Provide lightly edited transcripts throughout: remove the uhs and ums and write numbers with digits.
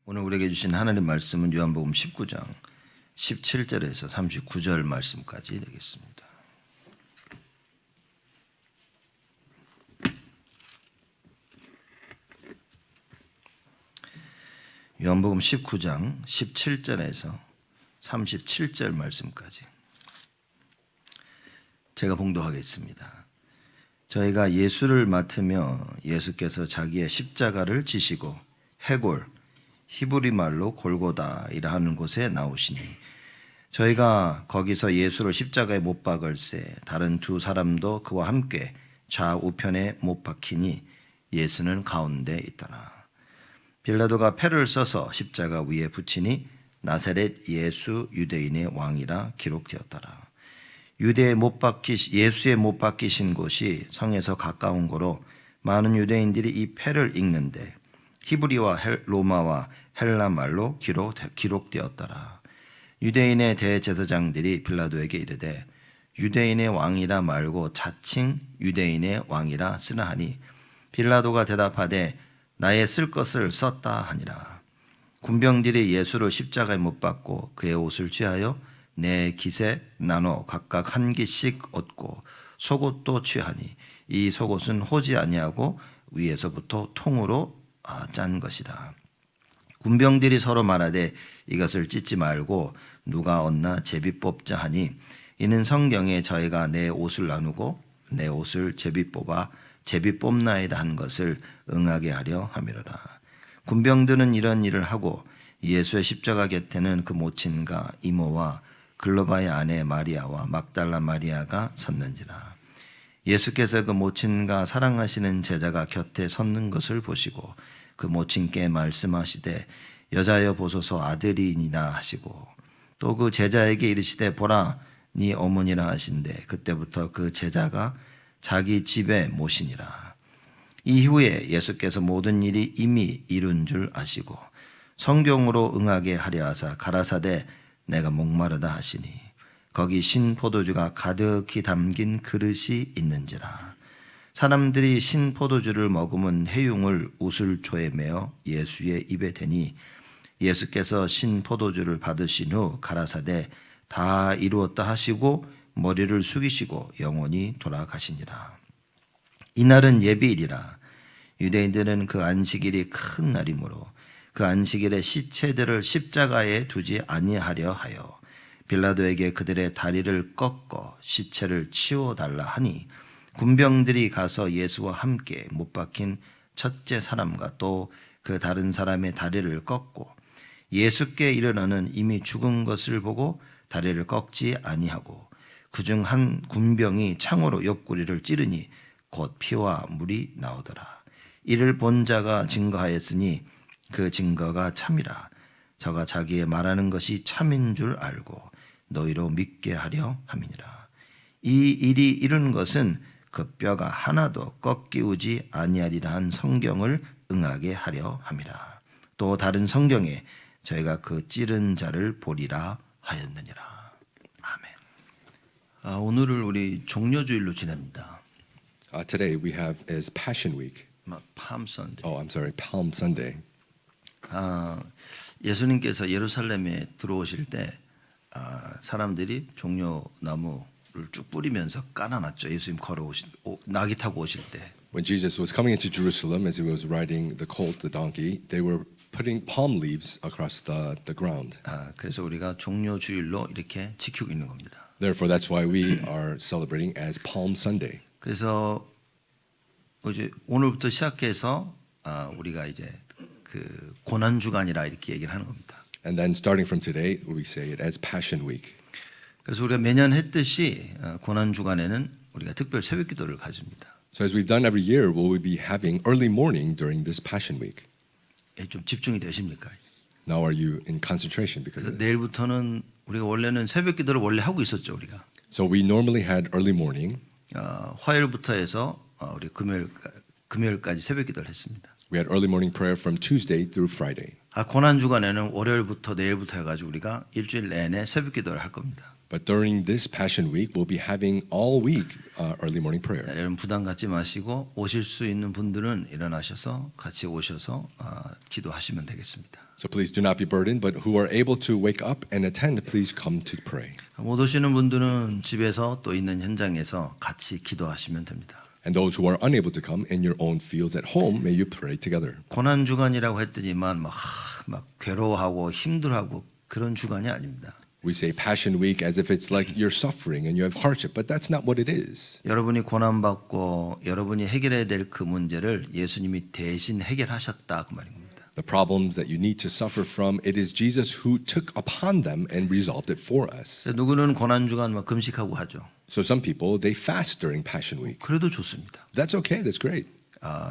오늘 우리에게 주신 하나님 말씀은 요한복음 19장 17절에서 39절 말씀까지 되겠습니다. 요한복음 19장 17절에서 37절 말씀까지 제가 봉독하겠습니다. 저희가 예수를 맡으며 예수께서 자기의 십자가를 지시고 해골 히브리 말로 골고다이라 하는 곳에 나오시니 저희가 거기서 예수를 십자가에 못 박을새 다른 두 사람도 그와 함께 좌우편에 못 박히니 예수는 가운데 있더라. 빌라도가 패를 써서 십자가 위에 붙이니 나사렛 예수 유대인의 왕이라 기록되었더라. 예수에 못 박히신 곳이 성에서 가까운 거로 많은 유대인들이 이 패를 읽는데 히브리와 로마와 헬라 말로 기록되었더라. 유대인의 대제사장들이 빌라도에게 이르되 유대인의 왕이라 말고 자칭 유대인의 왕이라 쓰나 하니 빌라도가 대답하되 나의 쓸 것을 썼다 하니라. 군병들이 예수를 십자가에 못 박고 그의 옷을 취하여 네 깃에 나눠 각각 한 깃씩 얻고 속옷도 취하니 이 속옷은 호지 아니하고 위에서부터 통으로 짠 것이다. 군병들이 서로 말하되 이것을 찢지 말고 누가 얻나 제비 뽑자 하니 이는 성경에 저희가 내 옷을 나누고 내 옷을 제비 뽑나이다 한 것을 응하게 하려 함이로라. 군병들은 이런 일을 하고 예수의 십자가 곁에는 그 모친과 이모와 글로바의 아내 마리아와 막달라 마리아가 섰는지라. 예수께서 그 모친과 사랑하시는 제자가 곁에 섰는 것을 보시고 그 모친께 말씀하시되 여자여 보소서 아들이니라 하시고 또 그 제자에게 이르시되 보라 네 어머니라 하신대 그때부터 그 제자가 자기 집에 모시니라. 이후에 예수께서 모든 일이 이미 이룬 줄 아시고 성경으로 응하게 하려 하사 가라사대 내가 목마르다 하시니 거기 신 포도주가 가득히 담긴 그릇이 있는지라. 사람들이 신 포도주를 머금은 해융을 우슬초에 메어 예수의 입에 대니 예수께서 신 포도주를 받으신 후 가라사대 다 이루었다 하시고 머리를 숙이시고 영원히 돌아가시니라. 이날은 예비일이라. 유대인들은 그 안식일이 큰 날이므로 그 안식일에 시체들을 십자가에 두지 아니하려 하여 빌라도에게 그들의 다리를 꺾어 시체를 치워달라 하니 군병들이 가서 예수와 함께 못 박힌 첫째 사람과 또 그 다른 사람의 다리를 꺾고 예수께 이르러는 이미 죽은 것을 보고 다리를 꺾지 아니하고 그중 한 군병이 창으로 옆구리를 찌르니 곧 피와 물이 나오더라. 이를 본 자가 증거하였으니 그 증거가 참이라. 저가 자기의 말하는 것이 참인 줄 알고 너희로 믿게 하려 함이니라. 이 일이 이룬 것은 그 뼈가 하나도 꺾이우지 아니하리라 한 성경을 응하게 하려 함이라. 또 다른 성경에 저희가 그 찌른 자를 보리라 하였느니라. 아멘. 오늘을 우리 종려주일로 지냅니다. Today we have is Passion Week. Palm Sunday. Palm Sunday. 예수님께서 예루살렘에 들어오실 때 사람들이 종려나무를 쭉 뿌리면서 깔아놨죠. 예수님 나귀 타고 오실 때. When Jesus was coming into Jerusalem, as he was riding the colt, the donkey, they were putting palm leaves across the ground. 그래서 우리가 종려주일로 이렇게 지키고 있는 겁니다. Therefore, that's why we are celebrating as Palm Sunday. 그래서 이제 오늘부터 시작해서 우리가 이제 그 고난 주간이라 이렇게 얘기를 하는 겁니다. And then starting from today, we say it as Passion Week. 그래서 우리가 매년 했듯이 고난 주간에는 우리가 특별 새벽 기도를 가집니다. So as we've done every year, will we be having early morning during this Passion Week? 좀 집중이 되십니까? Now are you in concentration because 그래서 of this? 내일부터는 우리가 원래는 새벽 기도를 원래 하고 있었죠, 우리가. So we normally had early morning. 화요일부터 해서 우리 금요일까지 새벽 기도를 했습니다. We had early morning prayer from Tuesday through Friday. 고난 주간에는 월요일부터 내일부터 해가지고 우리가 일주일 내내 새벽 기도를 할 겁니다. But during this Passion Week, we'll be having all week early morning prayer. 여러분 부담 갖지 마시고 오실 수 있는 분들은 일어나셔서 같이 오셔서 기도하시면 되겠습니다. So please do not be burdened, but who are able to wake up and attend, please come to pray. 못 오시는 분들은 집에서 또 있는 현장에서 같이 기도하시면 됩니다. And those who are unable to come in your own fields at home, may you pray together. 고난 주간이라고 했더니만 막 괴로워하고 힘들어하고 그런 주간이 아닙니다. We say Passion Week as if it's like you're suffering and you have hardship, but that's not what it is. 여러분이 고난받고 여러분이 해결해야 될 그 문제를 예수님이 대신 해결하셨다 그 말입니다. The problems that you need to suffer from, it is Jesus who took upon them and resolved it for us. 누구는 고난 주간 막 금식하고 하죠. So some people, they fast during Passion Week. 그래도 좋습니다. That's okay, that's great.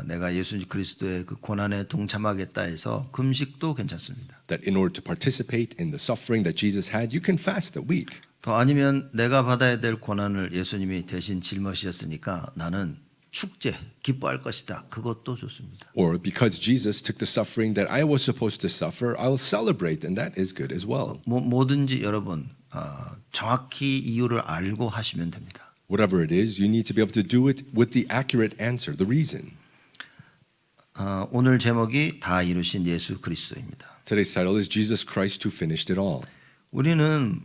내가 예수 그리스도의 그 고난에 동참하겠다 해서 금식도 괜찮습니다. That in order to participate in the suffering that Jesus had, you can fast a week. 더 아니면 내가 받아야 될 고난을 예수님이 대신 짊어지셨으니까 나는 축제, 기뻐할 것이다. 그것도 좋습니다. Or because Jesus took the suffering that I was supposed to suffer, I will celebrate, and that is good as well. 뭐든지 여러분 정확히 이유를 알고 하시면 됩니다. Whatever it is, you need to be able to do it with the accurate answer, the reason. 오늘 제목이 다 이루신 예수 그리스도입니다. Today's title is Jesus Christ who finished it all. 우리는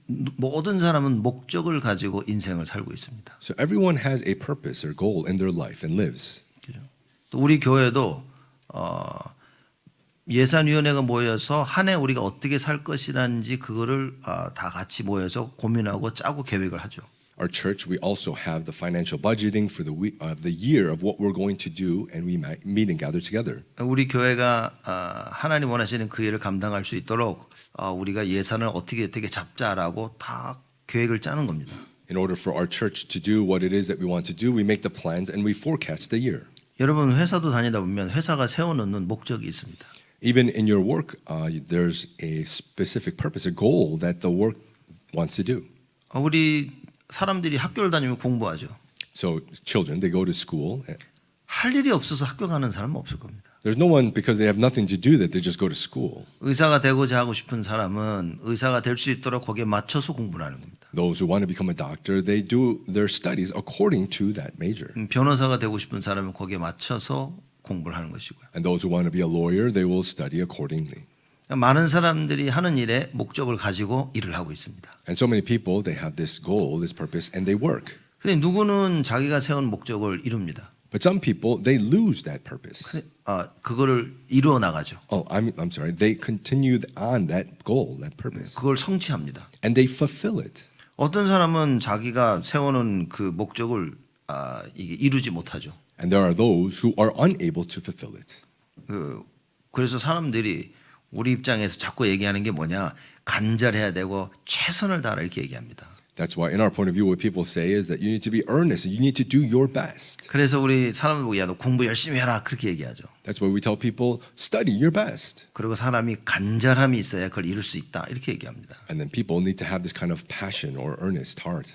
모든 사람은 목적을 가지고 인생을 살고 있습니다. So everyone has a purpose or goal in their life and lives. 또 우리 교회도 예산위원회가 모여서 한 해 우리가 어떻게 살 것이라는지 그거를 다 같이 모여서 고민하고 짜고 계획을 하죠. Our church, we also have the financial budgeting for the year of what we're going to do, and we meet and gather together. 우리 교회가 하나님 원하시는 그 일을 감당할 수 있도록 우리가 예산을 어떻게 잡자라고 다 계획을 짜는 겁니다. In order for our church to do what it is that we want to do, we make the plans and we forecast the year. 여러분 회사도 다니다 보면 회사가 세워놓는 목적이 있습니다. Even in your work, there's a specific purpose, a goal that the work wants to do. 우리 사람들이 학교를 다니면 공부하죠. So children, they go to school. 할 일이 없어서 학교 가는 사람은 없을 겁니다. There's no one because they have nothing to do that they just go to school. 의사가 되고자 하고 싶은 사람은 의사가 될 수 있도록 거기에 맞춰서 공부를 하는 겁니다. Those who want to become a doctor, they do their studies according to that major. 변호사가 되고 싶은 사람은 거기에 맞춰서 공부를 하는 것이고요. And those who want to be a lawyer, they will study accordingly. 많은 사람들이 하는 일에 목적을 가지고 일을 하고 있습니다. And so many people, they have this goal, this purpose, and they work. 근데 누구는 자기가 세운 목적을 이룹니다. But some people, they lose that purpose. 그거를 이루어 나가죠. Oh, I'm sorry. They continue on that goal, that purpose. 그걸 성취합니다. And they fulfill it. 어떤 사람은 자기가 세워놓은 그 목적을 이게 이루지 못하죠. And there are those who are unable to fulfill it. 그래서 사람들이 우리 입장에서 자꾸 얘기하는 게 뭐냐? 간절해야 되고 최선을 다하라 이렇게 얘기합니다. That's why in our point of view what people say is that you need to be earnest and you need to do your best. 그래서 우리 사람들 보고 야 너 공부 열심히 해라 그렇게 얘기하죠. That's why we tell people study your best. 그리고 사람이 간절함이 있어야 그걸 이룰 수 있다 이렇게 얘기합니다. And then people need to have this kind of passion or earnest heart.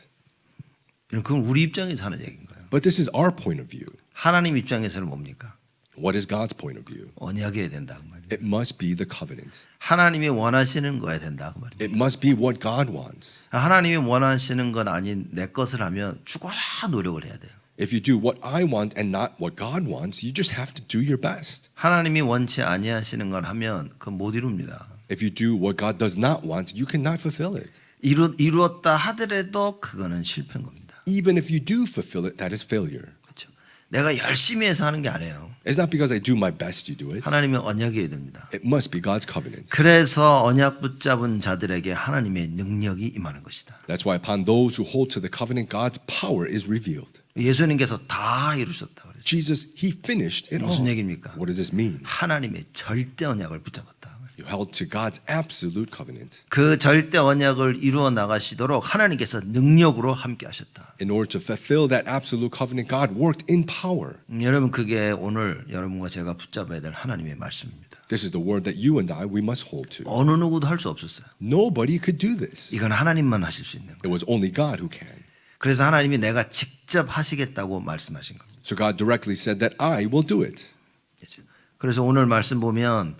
그건 우리 입장에서 하는 얘기인 거예요. But this is our point of view. 하나님 입장에서는 뭡니까? What is God's point of view? 언약이어야 된다 그 말이에요. It must be the covenant. 하나님이 원하시는 거야 된다 그 말이에요. It must be what God wants. 하나님이 원하시는 건 아닌 내 것을 하면 죽어라 노력을 해야 돼요. If you do what I want and not what God wants, you just have to do your best. 하나님이 원치 아니하시는 걸 하면 그건 못 이룹니다. If you do what God does not want, you cannot fulfill it. 이루었다 하더라도 그거는 실패인 겁니다. Even if you do fulfill it, that is failure. 그렇죠. 내가 열심히 해서 하는 게 아니에요. It's not because I do my best you do it. 하나님의 언약이어야 됩니다. It must be God's covenant. 그래서 언약 붙잡은 자들에게 하나님의 능력이 임하는 것이다. That's why upon those who hold to the covenant, God's power is revealed. 예수님께서 다 이루셨다 그랬어요. Jesus, he finished it all. 무슨 얘기입니까? What does this mean? 하나님의 절대 언약을 붙잡았다. You held to God's absolute covenant. 그 절대 언약을 이루어 나가시도록 하나님께서 능력으로 함께 하셨다. In order to fulfill that absolute covenant, God worked in power. 여러분 그게 오늘 여러분과 제가 붙잡아야 될 하나님의 말씀입니다. This is the word that you and I, we must hold to. 어느 누구도 할 수 없었어요. Nobody could do this. 이건 하나님만 하실 수 있는 거예요. It was only God who can. 그래서 하나님이 내가 직접 하시겠다고 말씀하신 겁니다. So God directly said that I will do it. 그래서 오늘 말씀 보면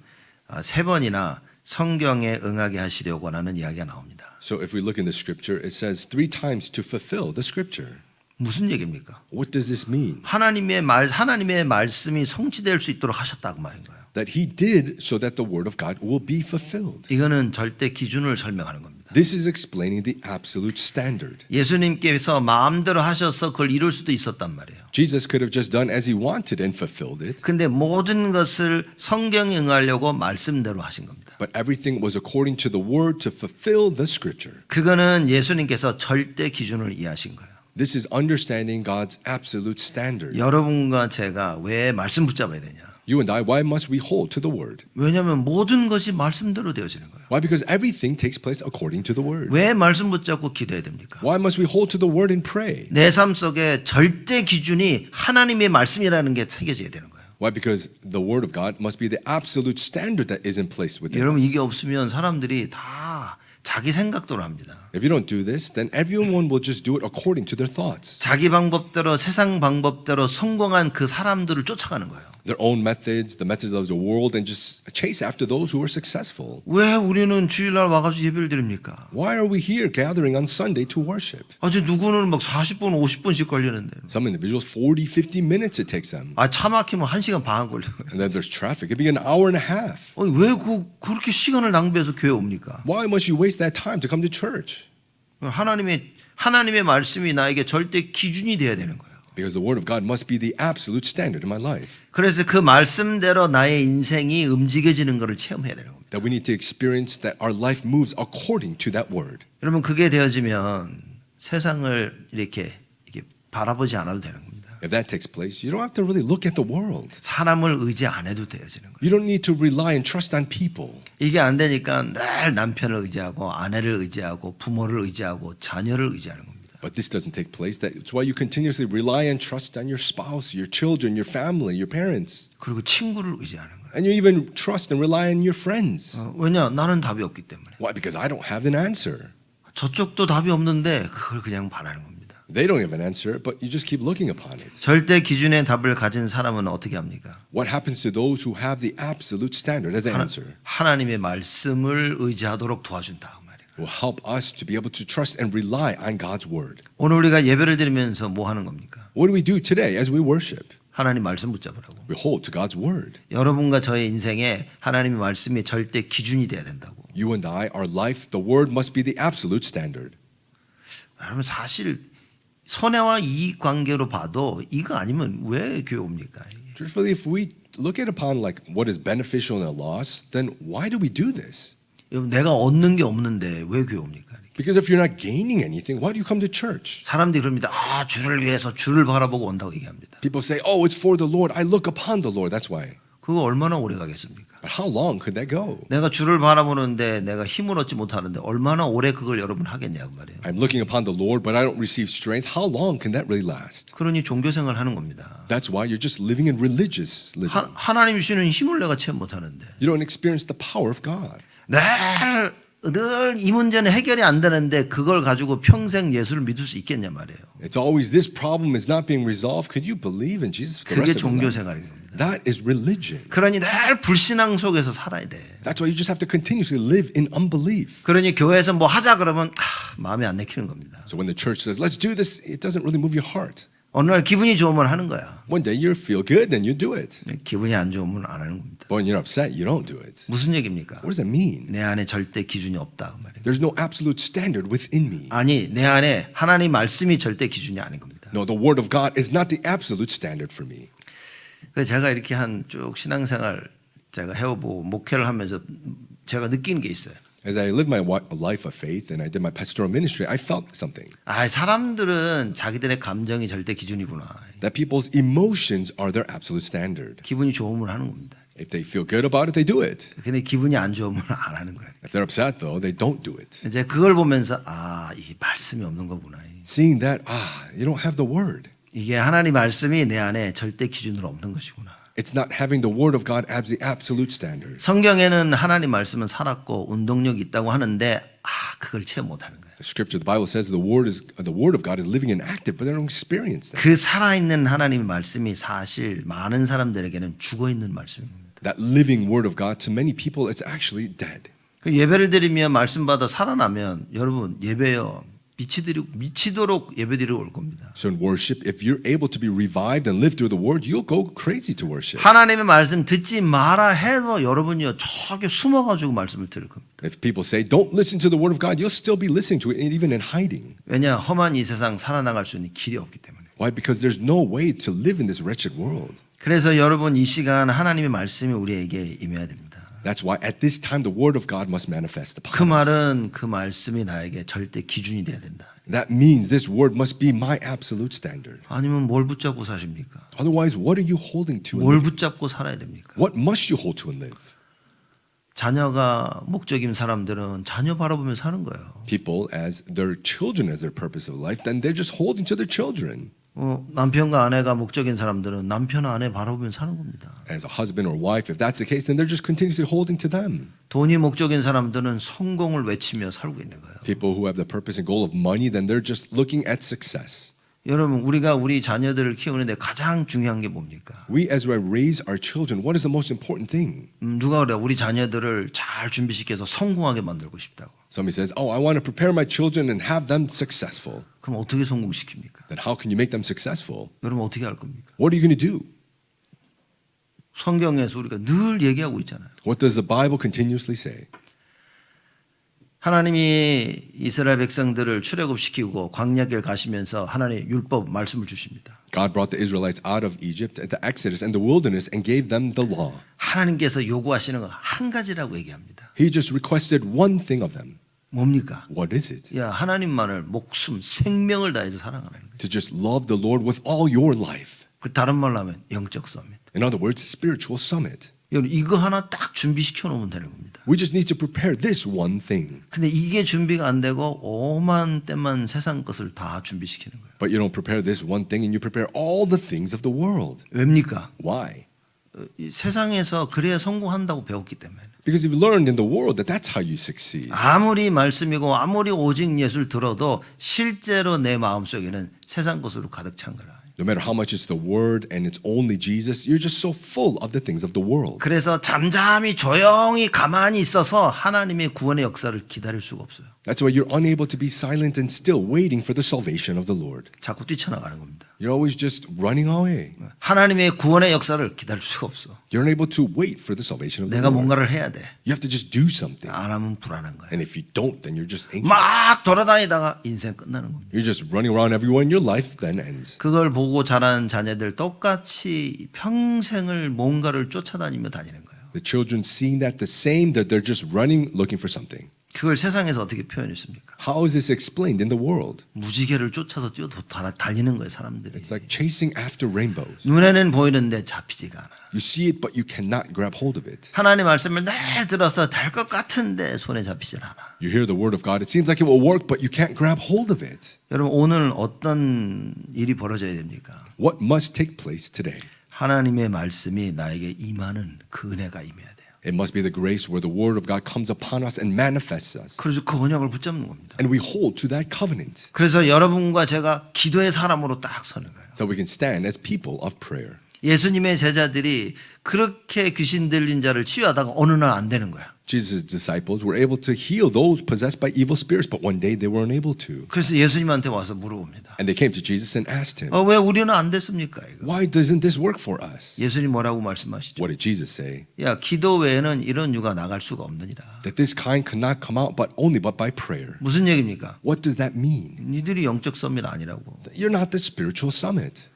세 번이나 성경에 응하게 하시려고 하는 이야기가 나옵니다. So if we look in the scripture, it says 3 times to fulfill the scripture. 무슨 얘기입니까? What does this mean? 하나님의 말씀이 성취될 수 있도록 하셨다고 말인 거예요. That he did so that the word of God will be fulfilled. 이거는 절대 기준을 설명하는 겁니다. This is explaining the absolute standard. 예수님께서 마음대로 하셔서 그걸 이룰 수도 있었단 말이에요. Jesus could have just done as he wanted and fulfilled it, 근데 모든 것을 성경에 응하려고 말씀대로 하신 겁니다. but everything was according to the word to fulfill the scripture. 그거는 예수님께서 절대 기준을 이해하신 거예요. This is understanding God's absolute standard. 여러분과 제가 왜 말씀 붙잡아야 되냐? You and I, why must we hold to the word? 왜냐하면 모든 것이 말씀대로 되어지는 거예요. Why? Because everything takes place according to the word. 왜 말씀 붙잡고 기도해야 됩니까? Why must we hold to the word and pray? 내 삶 속에 절대 기준이 하나님의 말씀이라는 게 새겨져야 되는 거예요. Why? Because the word of God must be the absolute standard that is in place within 여러분 us. 이게 없으면 사람들이 다 자기 생각대로 합니다. If you don't do this, then everyone will just do it according to their thoughts. 자기 방법대로 세상 방법대로 성공한 그 사람들을 쫓아가는 거예요. Their own methods, the methods of the world, and just chase after those who are successful. 왜 우리는 주일날 와가지고 예배를 드립니까? Why are we here gathering on Sunday to worship? 아주 누구는 막 40분, 50분씩 걸리는데. Some individuals, 40, 50 minutes it takes them. 차 막히면 1시간 반 걸려요. And then there's traffic. It could be an hour and a half. 아니, 왜 그렇게 시간을 낭비해서 교회 옵니까? Why must you waste that time to come to church? 하나님의 말씀이 나에게 절대 기준이 돼야 되는 거예요. Because the word of God must be the absolute standard in my life. 그래서 그 말씀대로 나의 인생이 움직여지는 것을 체험해야 되는 겁니다. That we need to experience that our life moves according to that word. 여러분 그게 되어지면 세상을 이렇게 바라보지 않아도 되는 겁니다. If that takes place, you don't have to really look at the world. 사람을 의지 안 해도 되어지는 거예요. You don't need to rely and trust on people. 이게 안 되니까 늘 남편을 의지하고 아내를 의지하고 부모를 의지하고 자녀를 의지하는 겁니다. But this doesn't take place. That's why you continuously rely and trust on your spouse, your children, your family, your parents. 그리고 친구를 의지하는 거예요. And you even trust and rely on your friends. 왜냐? 나는 답이 없기 때문에. Why? Because I don't have an answer. 저쪽도 답이 없는데 그걸 그냥 바라는 겁니다. They don't have an answer, but you just keep looking upon it. 절대 기준의 답을 가진 사람은 어떻게 합니까? What happens to those who have the absolute standard as an answer? 하나님의 말씀을 의지하도록 도와준다 그 말이에요. Will help us to be able to trust and rely on God's word. 오늘 우리가 예배를 드리면서 뭐 하는 겁니까? What do we do today as we worship? 하나님 말씀 붙잡으라고. We hold to God's word. 여러분과 저의 인생에 하나님의 말씀이 절대 기준이 돼야 된다고. You and I, our life, the word must be the absolute standard. 여러분 사실 손해와 이익 관계로 봐도 이거 아니면 왜 교회 옵니까? Truthfully, if we look at upon like what is beneficial and a loss, then why do we do this? 내가 얻는 게 없는데 왜 교회 옵니까? Because if you're not gaining anything, why do you come to church? 사람들이 그럽니다. 주를 위해서 주를 바라보고 온다고 얘기합니다. People say, "Oh, it's for the Lord. I look upon the Lord. That's why." 그거 얼마나 오래 가겠습니까? But how long could that go? 내가 주를 바라보는데 내가 힘을 얻지 못하는데 얼마나 오래 그걸 여러분 하겠냐고 말이에요. I'm looking upon the Lord, but I don't receive strength. How long can that really last? 그러니 종교 생활 하는 겁니다. That's why you're just living in religious living. 하나님 주시는 힘을 내가 체험 못하는데 You don't experience the power of God. 늘 이 문제는 해결이 안 되는데 그걸 가지고 평생 예수를 믿을 수 있겠냐 말이에요. It's always this problem is not being resolved. Could you believe in Jesus for the 그게 rest of your 종교 life? 생활인 겁니다. That is religion. 그러니 늘 불신앙 속에서 살아야 돼. That's why you just have to continuously live in unbelief. 그러니 교회에서 뭐 하자 그러면 마음에 안 내키는 겁니다. So when the church says, let's do this, it doesn't really move your heart. 어느 날 기분이 좋으면 하는 거야. One day you feel good, then you do it. 기분이 안 좋으면 안 하는 겁니다. But when you're upset, you don't do it. 무슨 얘기입니까? What does that mean? 내 안에 절대 기준이 없다 그 말이에요. There's no absolute standard within me. 아니 내 안에 하나님 말씀이 절대 기준이 아닌 겁니다. No, the word of God is not the absolute standard for me. 그래서 제가 이렇게 한 쭉 신앙생활 제가 해오고 목회를 하면서 제가 느끼는 게 있어요. As I lived my life of faith and I did my pastoral ministry, I felt something. 사람들은 자기들의 감정이 절대 기준이구나. That people's emotions are their absolute standard. 기분이 좋으면 하는 겁니다. If they feel good about it, they do it. 근데 기분이 안 좋으면 안 하는 거예요. If they're upset though, they don't do it. 이제 그걸 보면서 이게 말씀이 없는 거구나. Seeing that, you don't have the word. 이게 하나님 말씀이 내 안에 절대 기준으로 없는 것이구나. It's not having the word of God as the absolute standard. 성경에는 하나님 말씀은 살았고 운동력이 있다고 하는데 그걸 체험 못하는 거예요. The scripture, the Bible says the word of God is living and active, but they don't experience that. 그 살아있는 하나님의 말씀이 사실 많은 사람들에게는 죽어있는 말씀입니다. That living word of God to many people it's actually dead. 그 예배를 드리며 말씀 받아 살아나면 여러분 예배요 미치도록 예배드리러 올 겁니다. So in worship, if you're able to be revived and live through the word, you'll go crazy to worship. 하나님의 말씀 듣지 마라 해도 여러분이요 저기 숨어가지고 말씀을 들을 겁니다. If people say, don't listen to the word of God, you'll still be listening to it, even in hiding. 왜냐 험한 이 세상 살아나갈 수 있는 길이 없기 때문에. Why? Because there's no way to live in this wretched world. 그래서 여러분 이 시간 하나님의 말씀이 우리에게 임해야 됩니다. That's why at this time the word of God must manifest upon 그 us. 말은 그 말씀이 나에게 절대 기준이 돼야 된다. That means this word must be my absolute standard. 아니면 뭘 붙잡고 사십니까? Otherwise, what are you holding to? 뭘 붙잡고 살아야 됩니까? What must you hold to and live? 자녀가 목적인 사람들은 자녀 바라보며 사는 거예요. People as their children as their purpose of life, then they're just holding to their children. 남편과 아내가 목적인 사람들은 남편 아내 바라보며 사는 겁니다. As a husband or wife, if that's the case, then they're just continuously holding to them. 돈이 목적인 사람들은 성공을 외치며 살고 있는 거예요. People who have the purpose and goal of money, then they're just looking at success. 여러분 우리가 우리 자녀들을 키우는데 가장 중요한 게 뭡니까? We as we raise our children, what is the most important thing? 누가 그래요? 우리 자녀들을 잘 준비시켜서 성공하게 만들고 싶다고. Somebody says, oh, I want to prepare my children and have them successful. 그럼 어떻게 성공시킵니까? Then how can you make them successful? 여러분 어떻게 할 겁니까? What are you going to do? 성경에서 우리가 늘 얘기하고 있잖아요. What does the Bible continuously say? 하나님이 이스라엘 백성들을 출애굽시키고 광야길 가시면서 하나님의 율법 말씀을 주십니다. God brought the Israelites out of Egypt at the Exodus and the wilderness and gave them the law. 하나님께서 요구하시는 거 한 가지라고 얘기합니다. He just requested one thing of them. 뭡니까? What is it? 야, 하나님만을 목숨, 생명을 다해서 사랑하는 거예요. To just love the Lord with all your life. 그 다른 말로 하면 영적 서밋. In other words, spiritual summit. 여러분 이거 하나 딱 준비시켜 놓으면 되는 겁니다. We just need to prepare this one thing. 근데 이게 준비가 안 되고 오만 때만 세상 것을 다 준비시키는 거예요. But you don't prepare this one thing and you prepare all the things of the world. 왜입니까? Why? 이 세상에서 그래야 성공한다고 배웠기 때문에. Because you've learned in the world that that's how you succeed. 아무리 말씀이고 아무리 오직 예수를 들어도 실제로 내 마음속에는 세상 것으로 가득 찬 거라. No matter how much it's the word and it's only Jesus, you're just so full of the things of the world. 그래서 잠잠히 조용히 가만히 있어서 하나님의 구원의 역사를 기다릴 수가 없어요. That's why you're unable to be silent and still waiting for the salvation of the Lord. 자꾸 뛰쳐나가는 겁니다. You're always just running away. 하나님의 구원의 역사를 기다릴 수가 없어. You're unable to wait for the salvation of the 내가 Lord. 뭔가를 해야 돼. You have to just do something. 안 하면 불안한 거야. And if you don't, then you're just anxious. 막 돌아다니다가 인생 끝나는 겁니다. You're just running around everywhere and your life then ends. 그걸 보고 자란 자녀들 똑같이 평생을 뭔가를 쫓아다니며 다니는 거예요. The children seeing that the same, that they're just running, looking for something. 그걸 세상에서 어떻게 표현했습니까? How is this explained in the world? 무지개를 쫓아서 뛰어 달리는 거예요, 사람들이. It's like chasing after rainbows. 눈에는 보이는데 잡히지가 않아. You see it, but you cannot grab hold of it. 하나님의 말씀을 늘 들어서 될 것 같은데 손에 잡히질 않아. You hear the word of God, it seems like it will work, but you can't grab hold of it. 여러분 오늘 어떤 일이 벌어져야 됩니까? What must take place today? 하나님의 말씀이 나에게 임하는 그 은혜가 임해야 돼요. It must be the grace where the word of God comes upon us and manifests us. 그래서 그 언약을 붙잡는 겁니다. And we hold to that covenant. 그래서 여러분과 제가 기도의 사람으로 딱 서는 거예요. So we can stand as people of prayer. 예수님의 제자들이 그렇게 귀신 들린 자를 치유하다가 어느 날 안 되는 거야. Jesus' disciples were able to heal those possessed by evil spirits, but one day they were unable to. 그래서 예수님한테 와서 물어봅니다. And they came to Jesus and asked him, 왜 우리는 안 됐습니까? 이거? why doesn't this work for us? 예수님 뭐라고 말씀하시죠? What did Jesus say? 야, 기도 외에는 이런 유가 나갈 수가 없느니라. That this kind cannot come out but only by prayer. 무슨 얘기입니까? What does that mean? 니들이 영적 서밋 아니라고. You're not the spiritual summit.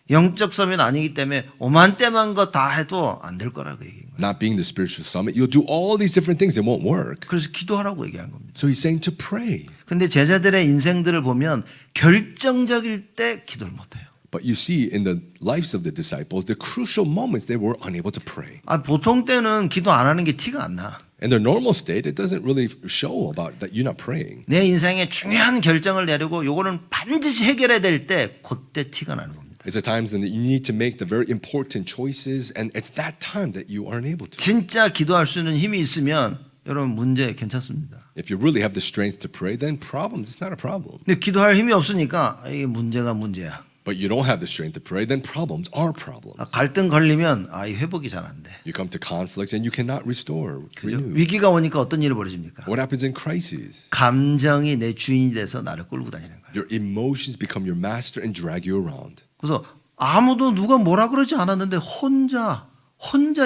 영적 서밋 아니기 때문에 오만 때만 거 다 해도 안 될 거라고 얘기한 거예요. Not being the spiritual summit, you'll do all these different things, it won't work. 그래서 기도하라고 얘기한 겁니다. So he's saying to pray. 근데 제자들의 인생들을 보면 결정적일 때 기도를 못 해요. But you see in the lives of the disciples, the crucial moments they were unable to pray. 보통 때는 기도 안 하는 게 티가 안 나. In their normal state, it doesn't really show about that you're not praying. 내 인생에 중요한 결정을 내리고 요거는 반드시 해결해야 될 때 그때 티가 나는 겁니다. It's the times when you need to make the very important choices, and it's that time that you aren't able to. 진짜 기도할 수 있는 힘이 있으면 여러분 문제 괜찮습니다. If you really have the strength to pray, then problems, it's not a problem. 근데 기도할 힘이 없으니까 이게 문제가 문제야. but you don't have the strength to pray, then problems are problems. 갈등 걸리면 이 회복이 잘 안 돼. You come to conflicts and you cannot restore, renew. 위기가 오니까 어떤 일이 벌어집니까? What happens in crises? 감정이 내 주인이 돼서 나를 끌고 다니는 거예요. Your emotions become your master and drag you around. 그래서 아무도 누가 뭐라 그러지 않았는데 혼자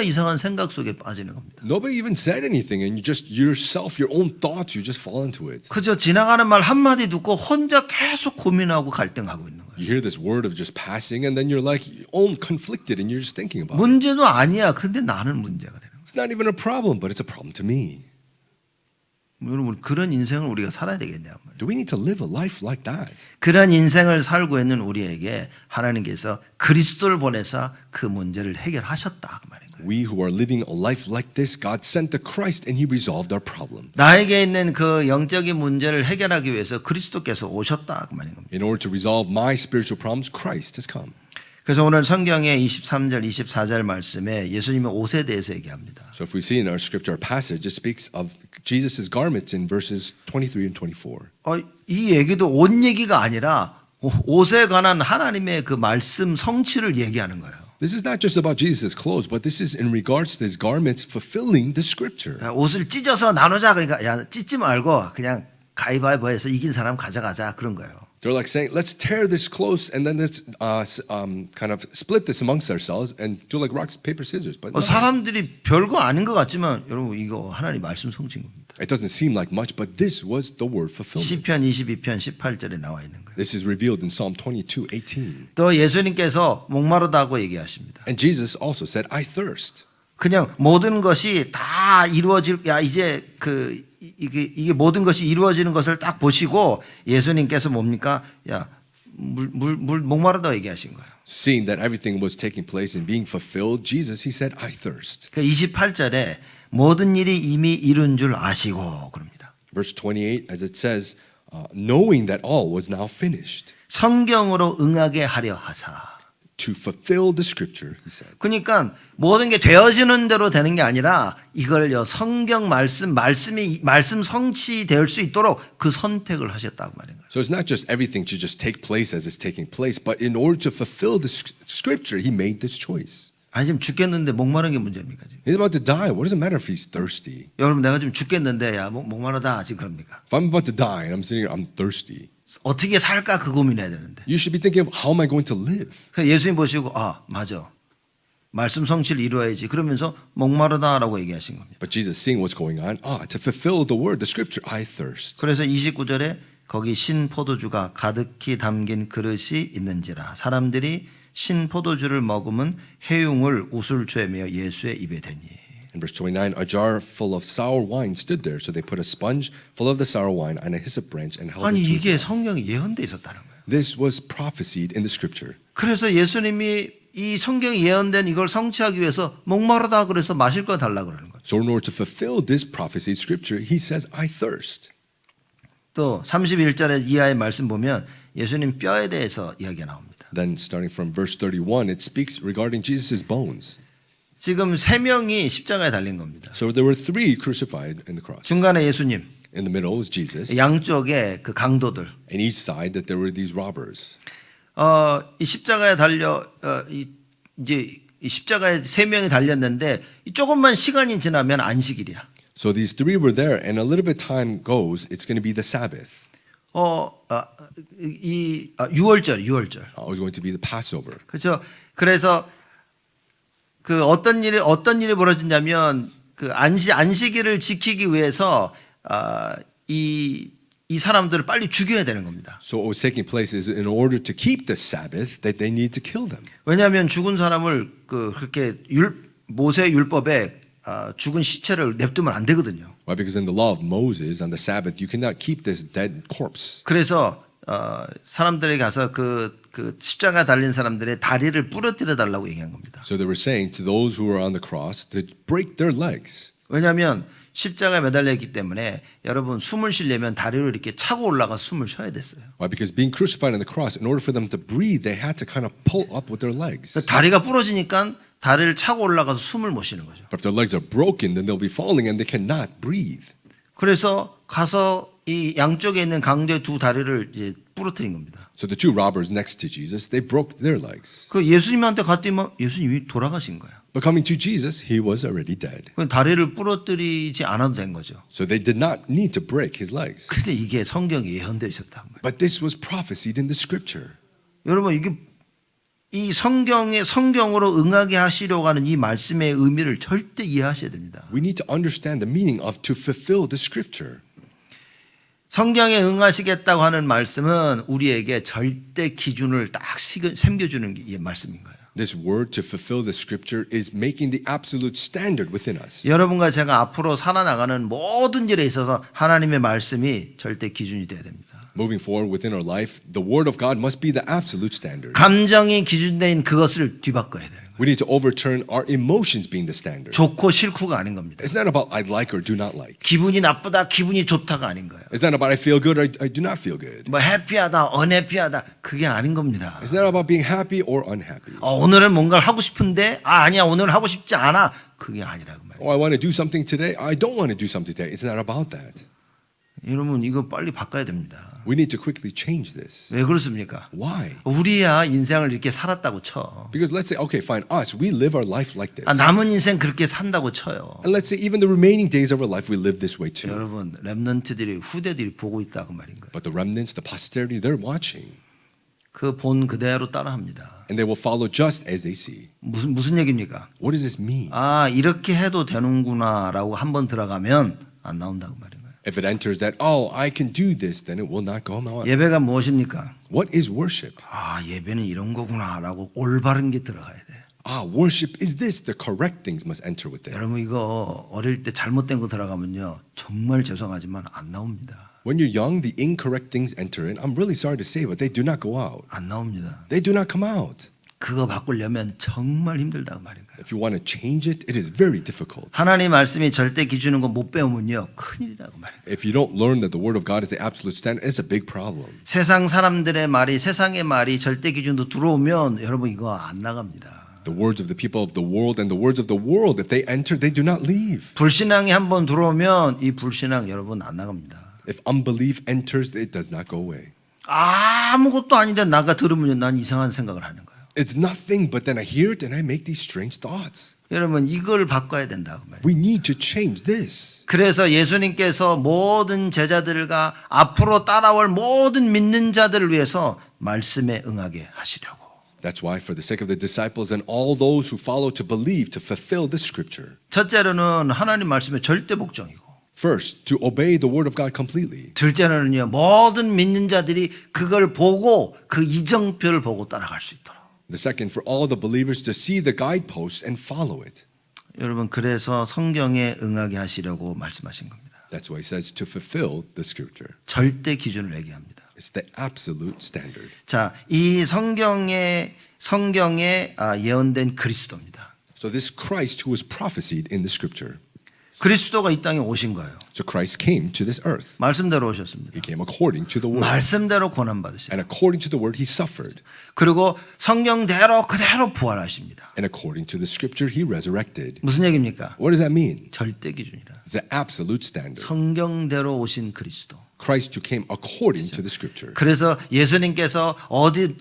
이상한 생각 속에 빠지는 겁니다. Nobody even said anything, and you just yourself, your own thoughts, you just fall into it. 그저 지나가는 말 한마디 듣고 혼자 계속 고민하고 갈등하고 있는 거예요. You hear this word of just passing, and then you're like all conflicted, and you're just thinking about it. 문제도 아니야. 근데 나는 문제가 되는 거예요. It's not even a problem, but it's a problem to me. 여러분 그런 인생을 우리가 살아야 되겠냐 말이에요. Do we need to live a life like that? 그런 인생을 살고 있는 우리에게 하나님께서 그리스도를 보내사 그 문제를 해결하셨다 그 말인 거예요. We who are living a life like this, God sent the Christ, and He resolved our problem. 나에게 있는 그 영적인 문제를 해결하기 위해서 그리스도께서 오셨다 그 말인 겁니다. In order to resolve my spiritual problems, Christ has come. 그래서 오늘 성경의 23절, 24절 말씀에 예수님의 옷에 대해서 얘기합니다. So if we see in our scripture passage, it speaks of Jesus' garments in verses 23 and 24. 이 얘기도 옷 얘기가 아니라 옷에 관한 하나님의 그 말씀 성취를 얘기하는 거예요. This is not just about Jesus' clothes, but this is in regards to His garments fulfilling the scripture. 옷을 찢어서 나누자 그러니까 야 찢지 말고 그냥 가위바위보해서 이긴 사람 가져가자 그런 거예요. They're like saying, let's tear this close and then let's kind of split this amongst ourselves and do like rock, paper, scissors. But no, 사람들이 별거 아닌 것 같지만 여러분 이거 하나님 말씀 성취인 겁니다. it doesn't seem like much, but this was the word fulfillment. 시편 22편 18절에 나와 있는 거예요. This is revealed in Psalm 22:18. 또 예수님께서 목마르다고 얘기하십니다. And Jesus also said, I thirst. 그냥 모든 것이 다 이루어질 이제 이게 모든 것이 이루어지는 것을 딱 보시고 예수님께서 뭡니까? 물 목마르다 얘기하신 거예요. Seeing that everything was taking place and being fulfilled, Jesus, He said, I thirst. 28절에 모든 일이 이미 이룬 줄 아시고 그럽니다. Verse 28, as it says, knowing that all was now finished. 성경으로 응하게 하려 하사. To fulfill the scripture, He said. 그러니까 모든 게 되어지는 대로 되는 게 아니라 이걸요 성경 말씀 성취될 수 있도록 그 선택을 하셨다고 말인 거예요. So it's not just everything to just take place as it's taking place, but in order to fulfill the scripture, He made this choice. 아니 지금 죽겠는데 목마른 게 문제입니까 지금? He's about to die. What does it matter if he's thirsty? 여러분 내가 지금 죽겠는데 목마르다 지금 그럽니까? If I'm about to die and I'm sitting here, I'm thirsty. 어떻게 살까 그 고민해야 되는데. You should be thinking, how am I going to live? 예수님 보시고 맞아. 말씀 성취를 이루어야지. 그러면서 목마르다라고 얘기하신 겁니다. But Jesus, seeing what's going on, to fulfill the word, the scripture, I thirst. 그래서 29절에 거기 신 포도주가 가득히 담긴 그릇이 있는지라 사람들이 신 포도주를 머금은 해웅을 웃을 죄며 예수의 입에 대니. In verse 29, a jar full of sour wine stood there, so they put a sponge full of the sour wine and a hyssop branch and held 아니 it to 이게 his mouth. 성경에 예언돼 있었다는 거예요. This was prophesied in the scripture. 그래서 예수님이 이 성경에 예언된 이걸 성취하기 위해서 목마르다 그래서 마실 거 달라 그러는 거예요. So in order to fulfill this prophesied scripture, he says, I thirst. 또 31절에 이하의 말씀 보면 예수님 뼈에 대해서 이야기가 나옵니다. Then starting from verse 31, it speaks regarding Jesus' bones. 지금 세 명이 십자가에 달린 겁니다. So there were three crucified in the cross. 중간에 예수님, In the middle was Jesus. 양쪽에 그 강도들. And each side that there were these robbers. 이 십자가에 달려 이제 이 십자가에 세 명이 달렸는데 조금만 시간이 지나면 안식일이야. So these three were there, and a little bit time goes, it's going to be the Sabbath. 6월절. It was going to be the Passover. 그렇죠. 그래서 그 어떤 일이 벌어졌냐면 그 안식일을 지키기 위해서 이 사람들을 빨리 죽여야 되는 겁니다. So what was taking place is in order to keep the Sabbath, that they need to kill them. 왜냐하면 죽은 사람을 그렇게 모세 율법에 죽은 시체를 냅두면 안 되거든요. Why? Because in the law of Moses on the Sabbath, you cannot keep this dead corpse. 그래서 사람들이 가서 그 십자가 달린 사람들의 다리를 부러뜨려 달라고 얘기한 겁니다. So they were saying to those who were on the cross to break their legs. 왜냐하면 십자가에 매달려 있기 때문에 여러분 숨을 쉬려면 다리를 이렇게 차고 올라가 숨을 쉬어야 됐어요. Why? Because being crucified on the cross, in order for them to breathe, they had to kind of pull up with their legs. 다리가 부러지니까 다리를 차고 올라가서 숨을 못 쉬는 거죠. But if their legs are broken, then they'll be falling and they cannot breathe. 그래서 가서 이 양쪽에 있는 강도의 두 다리를 이제 부러뜨린 겁니다. So the two robbers next to Jesus, they broke their legs. 그 예수님한테 갔더니 예수님이 돌아가신 거예요. But coming to Jesus, he was already dead. 그 다리를 부러뜨리지 않아도 된 거죠. So they did not need to break his legs. 근데 이게 성경에 예언되어 있었단 말이에요. But this was prophesied in the scripture. 여러분 이게 이 성경으로 응하게 하시려고 하는 이 말씀의 의미를 절대 이해하셔야 됩니다. We need to understand the meaning of to fulfill the scripture. 성경에 응하시겠다고 하는 말씀은 우리에게 절대 기준을 딱 새겨주는 게 이 말씀인 거예요. This word to fulfill the scripture is making the absolute standard within us. 여러분과 제가 앞으로 살아나가는 모든 일에 있어서 하나님의 말씀이 절대 기준이 돼야 됩니다. Moving forward within our life, the word of God must be the absolute standard. 감정이 기준된 그것을 뒤바꿔야 되는 거예요. We need to overturn our emotions being the standard. 좋고 싫고가 아닌 겁니다. It's not about I like or do not like. 기분이 나쁘다, 기분이 좋다가 아닌 거예요. It's not about I feel good or I do not feel good. 뭐 해피하다, 언해피하다 그게 아닌 겁니다. It's not about being happy or unhappy. 오늘은 뭔가를 하고 싶은데 아니야 오늘 하고 싶지 않아 그게 아니라고 말이에요. Oh, I want to do something today. I don't want to do something today. It's not about that. 여러분 이거 빨리 바꿔야 됩니다. We need to quickly change this. 왜 그렇습니까? Why? 우리야 인생을 이렇게 살았다고 쳐. Because let's say, okay, fine, us, we live our life like this. 남은 인생 그렇게 산다고 쳐요. And let's say even the remaining days of our life, we live this way too. 여러분 렘넌트들이 후대들이 보고 있다고 말인 거예요. But the remnants, the posterity, they're watching. 그 본 그대로 따라합니다. And they will follow just as they see. 무슨 얘기입니까? What does this mean? 이렇게 해도 되는구나라고 한번 들어가면 안 나온다고 말인 거예요. If it enters that, oh, I can do this, then it will not go out. 예배가 무엇입니까? What is worship? 예배는 이런 거구나라고 올바른 게 들어가야 돼. Worship is this. The correct things must enter with it. 여러분 이거 어릴 때 잘못된 거 들어가면요 정말 죄송하지만 안 나옵니다. When you're young, the incorrect things enter in. I'm really sorry to say, but they do not go out. 안 나옵니다. They do not come out. 그거 바꾸려면 정말 힘들다고 말인 거예요. If you want to change it, it is very difficult. 하나님 말씀이 절대 기준인 거 못 배우면요 큰일이라고 말인 거예요. If you don't learn that the word of God is the absolute standard, it's a big problem. 세상 사람들의 말이 세상의 말이 절대 기준도 들어오면 여러분 이거 안 나갑니다. The words of the people of the world and the words of the world, if they enter, they do not leave. 불신앙이 한번 들어오면 이 불신앙 여러분 안 나갑니다. If unbelief enters, it does not go away. 아무것도 아닌데 나가 들으면 난 이상한 생각을 하는 거예요. It's nothing, but then I hear it and I make these strange thoughts. 여러분 이걸 바꿔야 된다고 말이에요. We need to change this. 그래서 예수님께서 모든 제자들과 앞으로 따라올 모든 믿는 자들을 위해서 말씀에 응하게 하시려고. That's why, for the sake of the disciples and all those who follow to believe, to fulfill the scripture. 첫째로는 하나님 말씀의 절대 복종이고 First, to obey the word of God completely. 둘째로는요 모든 믿는 자들이 그걸 보고 그 이정표를 보고 따라갈 수 있도록. The second, for all the believers to see the guideposts and follow it. 여러분 그래서 성경에 응하게 하시려고 말씀하신 겁니다. That's why he says to fulfill the scripture. 절대 기준을 얘기합니다. It's the absolute standard. 자, 이 성경에 예언된 그리스도입니다. So this Christ who was prophesied in the scripture. 그리스도가 이 땅에 오신 거예요. So Christ came to this earth. 말씀대로 오셨습니다. He came according to the word. 말씀대로 고난 받으시고 And according to the word, he suffered. 그리고 성경대로 그대로 부활하십니다. And according to the scripture, he resurrected. 무슨 얘기입니까? What does that mean? 절대 기준이라. It's an absolute standard. 성경대로 오신 그리스도. Christ who came according to the scripture. 그래서 예수님께서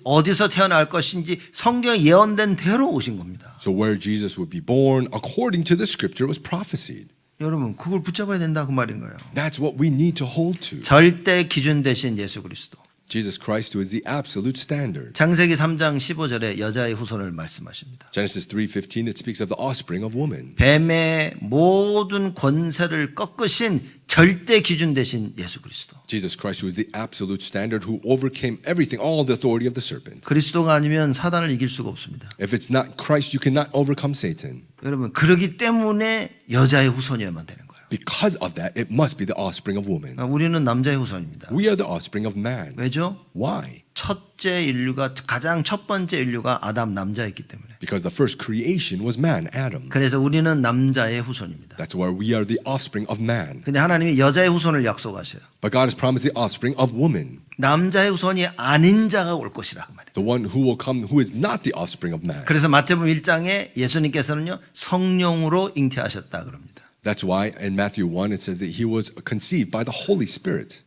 어디서 태어날 것인지 성경에 예언된 대로 오신 겁니다. So where Jesus would be born according to the scripture was prophesied. 여러분 그걸 붙잡아야 된다 그 말인 거예요. That's what we need to hold to. 절대 기준 대신 예수 그리스도. Jesus Christ who is the absolute standard. 창세기 3장 15절에 여자의 후손을 말씀하십니다. Genesis 3:15 it speaks of the offspring of woman. 뱀의 모든 권세를 꺾으신 절대 기준 대신 예수 그리스도. Jesus Christ who is the absolute standard who overcame everything, all the authority of the serpent. 그리스도가 아니면 사단을 이길 수가 없습니다. If it's not Christ, you cannot overcome Satan. 여러분 그러기 때문에 여자의 후손이어야만 되는 거예요. Because of that, it must be the offspring of woman. 우리는 남자의 후손입니다. We are the offspring of man. 왜죠? Why? 첫째 인류가 가장 첫 번째 인류가 아담 남자였기 때문에. Because the first creation was man, Adam. 그래서 우리는 남자의 후손입니다. That's why we are the offspring of man. 근데 하나님이 여자의 후손을 약속하셔요. But God has promised the offspring of woman. 남자의 후손이 아닌 자가 올 것이라고 말해요. The one who will come who is not the offspring of man. 그래서 마태복음 1장에 예수님께서는요 성령으로 잉태하셨다 그럽니다. That's why in Matthew 1 it says that he was conceived by the Holy Spirit.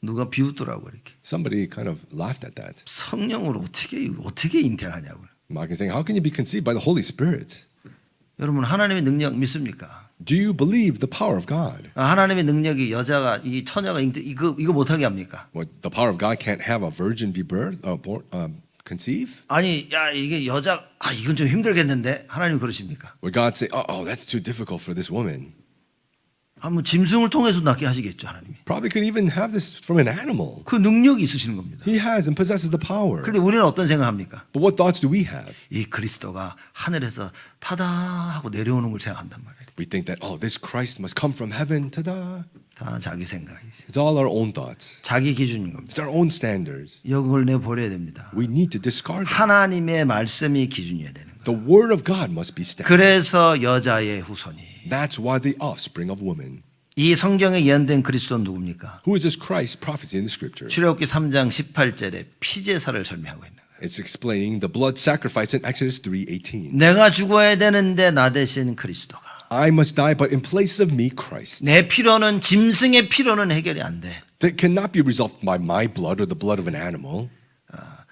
누가 비웃더라고 이렇게. Somebody kind of laughed at that. 성령으로 어떻게 잉태하냐고. Mark is saying, how can you be conceived by the Holy Spirit? 여러분 하나님의 능력 믿습니까? Do you believe the power of God? 하나님의 능력이 여자가 이 처녀가 잉태 이거 못하게 합니까? What, the power of God can't have a virgin be conceive? 아니 야 이게 여자 이건 좀 힘들겠는데 하나님 그러십니까? Would God say, oh, that's too difficult for this woman? 뭐 짐승을 통해서 낳게 하시겠죠 하나님이. Probably could even have this from an animal. 그 능력이 있으시는 겁니다. He has and possesses the power. 근데 우리는 어떤 생각합니까? But what thoughts do we have? 이 그리스도가 하늘에서 타다 하고 내려오는 걸 생각한단 말이에요. We think that, oh, this Christ must come from heaven. Ta-da. 다 자기 생각이지. It's all our own thoughts. 자기 기준인 겁니다. It's our own standards. 이걸 내버려야 됩니다. We need to discard it. 하나님의 말씀이 기준이어야 되는 거예요. The word of God must be standard. 그래서 여자의 후손이. That's why the offspring of woman. 이 성경에 예언된 그리스도는 누굽니까? Who is this Christ prophecy in the scripture? 출애굽기 3장 18절에 피제사를 설명하고 있는 거예요. It's explaining the blood sacrifice in Exodus 3:18. 내가 죽어야 되는데 나 대신 그리스도가. I must die, but in place of me, Christ. 내 피로는 짐승의 피로는 해결이 안 돼. That cannot be resolved by my blood or the blood of an animal.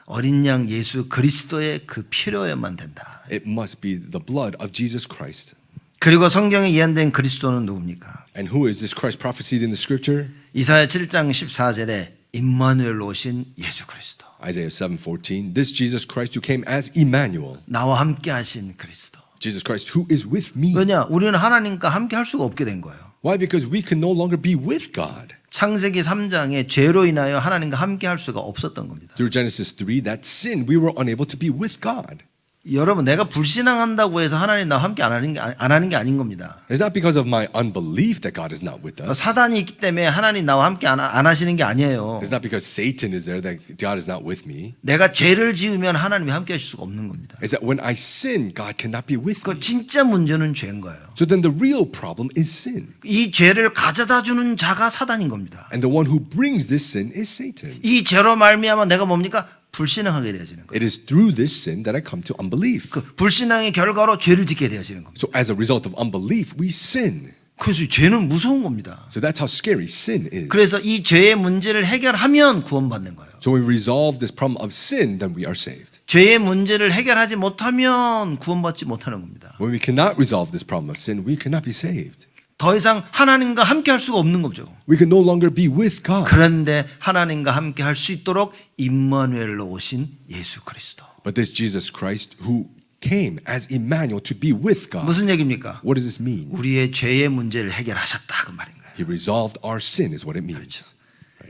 어린 양 예수 그리스도의 그 피로에만 된다. It must be the blood of Jesus Christ. 그리고 성경에 예언된 그리스도는 누굽니까? And who is this Christ prophesied in the scripture? 이사야 7장 14절에 임마누엘로 오신 예수 그리스도. Isaiah 7:14. This Jesus Christ who came as Emmanuel. 나와 함께 하신 그리스도. Jesus Christ who is with me. 왜냐? 우리는 하나님과 함께 할 수가 없게 된 거예요. Why? Because we can no longer be with God. 창세기 3장에 죄로 인하여 하나님과 함께 할 수가 없었던 겁니다. Through Genesis 3, that sin, we were unable to be with God. 여러분 내가 불신앙한다고 해서 하나님 나와 함께 안 하는 게 아닌 겁니다. It's not because of my unbelief that God is not with us. 사단이 있기 때문에 하나님 나와 함께 안 하시는 게 아니에요. It's not because Satan is there that God is not with me. 내가 죄를 지으면 하나님이 함께 하실 수가 없는 겁니다. It's that when I sin, God cannot be with 그 me. 진짜 문제는 죄인 거예요. So then the real problem is sin. 이 죄를 가져다 주는 자가 사단인 겁니다. And the one who brings this sin is Satan. 이 죄로 말미암아 내가 뭡니까? 불신앙하게 되어지는 거예요. It is through this sin that I come to unbelief. 그 불신앙의 결과로 죄를 짓게 되어지는 겁니다. So as a result of unbelief, we sin. 그래서 죄는 무서운 겁니다. So that's how scary sin is. 그래서 이 죄의 문제를 해결하면 구원받는 거예요. So when we resolve this problem of sin, then we are saved. 죄의 문제를 해결하지 못하면 구원받지 못하는 겁니다. When we cannot resolve this problem of sin, we cannot be saved. 더 이상 하나님과 함께 할 수가 없는 거죠. We can no longer be with God. 그런데 하나님과 함께 할 수 있도록 임마누엘로 오신 예수 그리스도. But this Jesus Christ who came as Emmanuel to be with God. 무슨 얘기입니까? What does this mean? 우리의 죄의 문제를 해결하셨다 그 말인 거예요. He resolved our sin is what it means.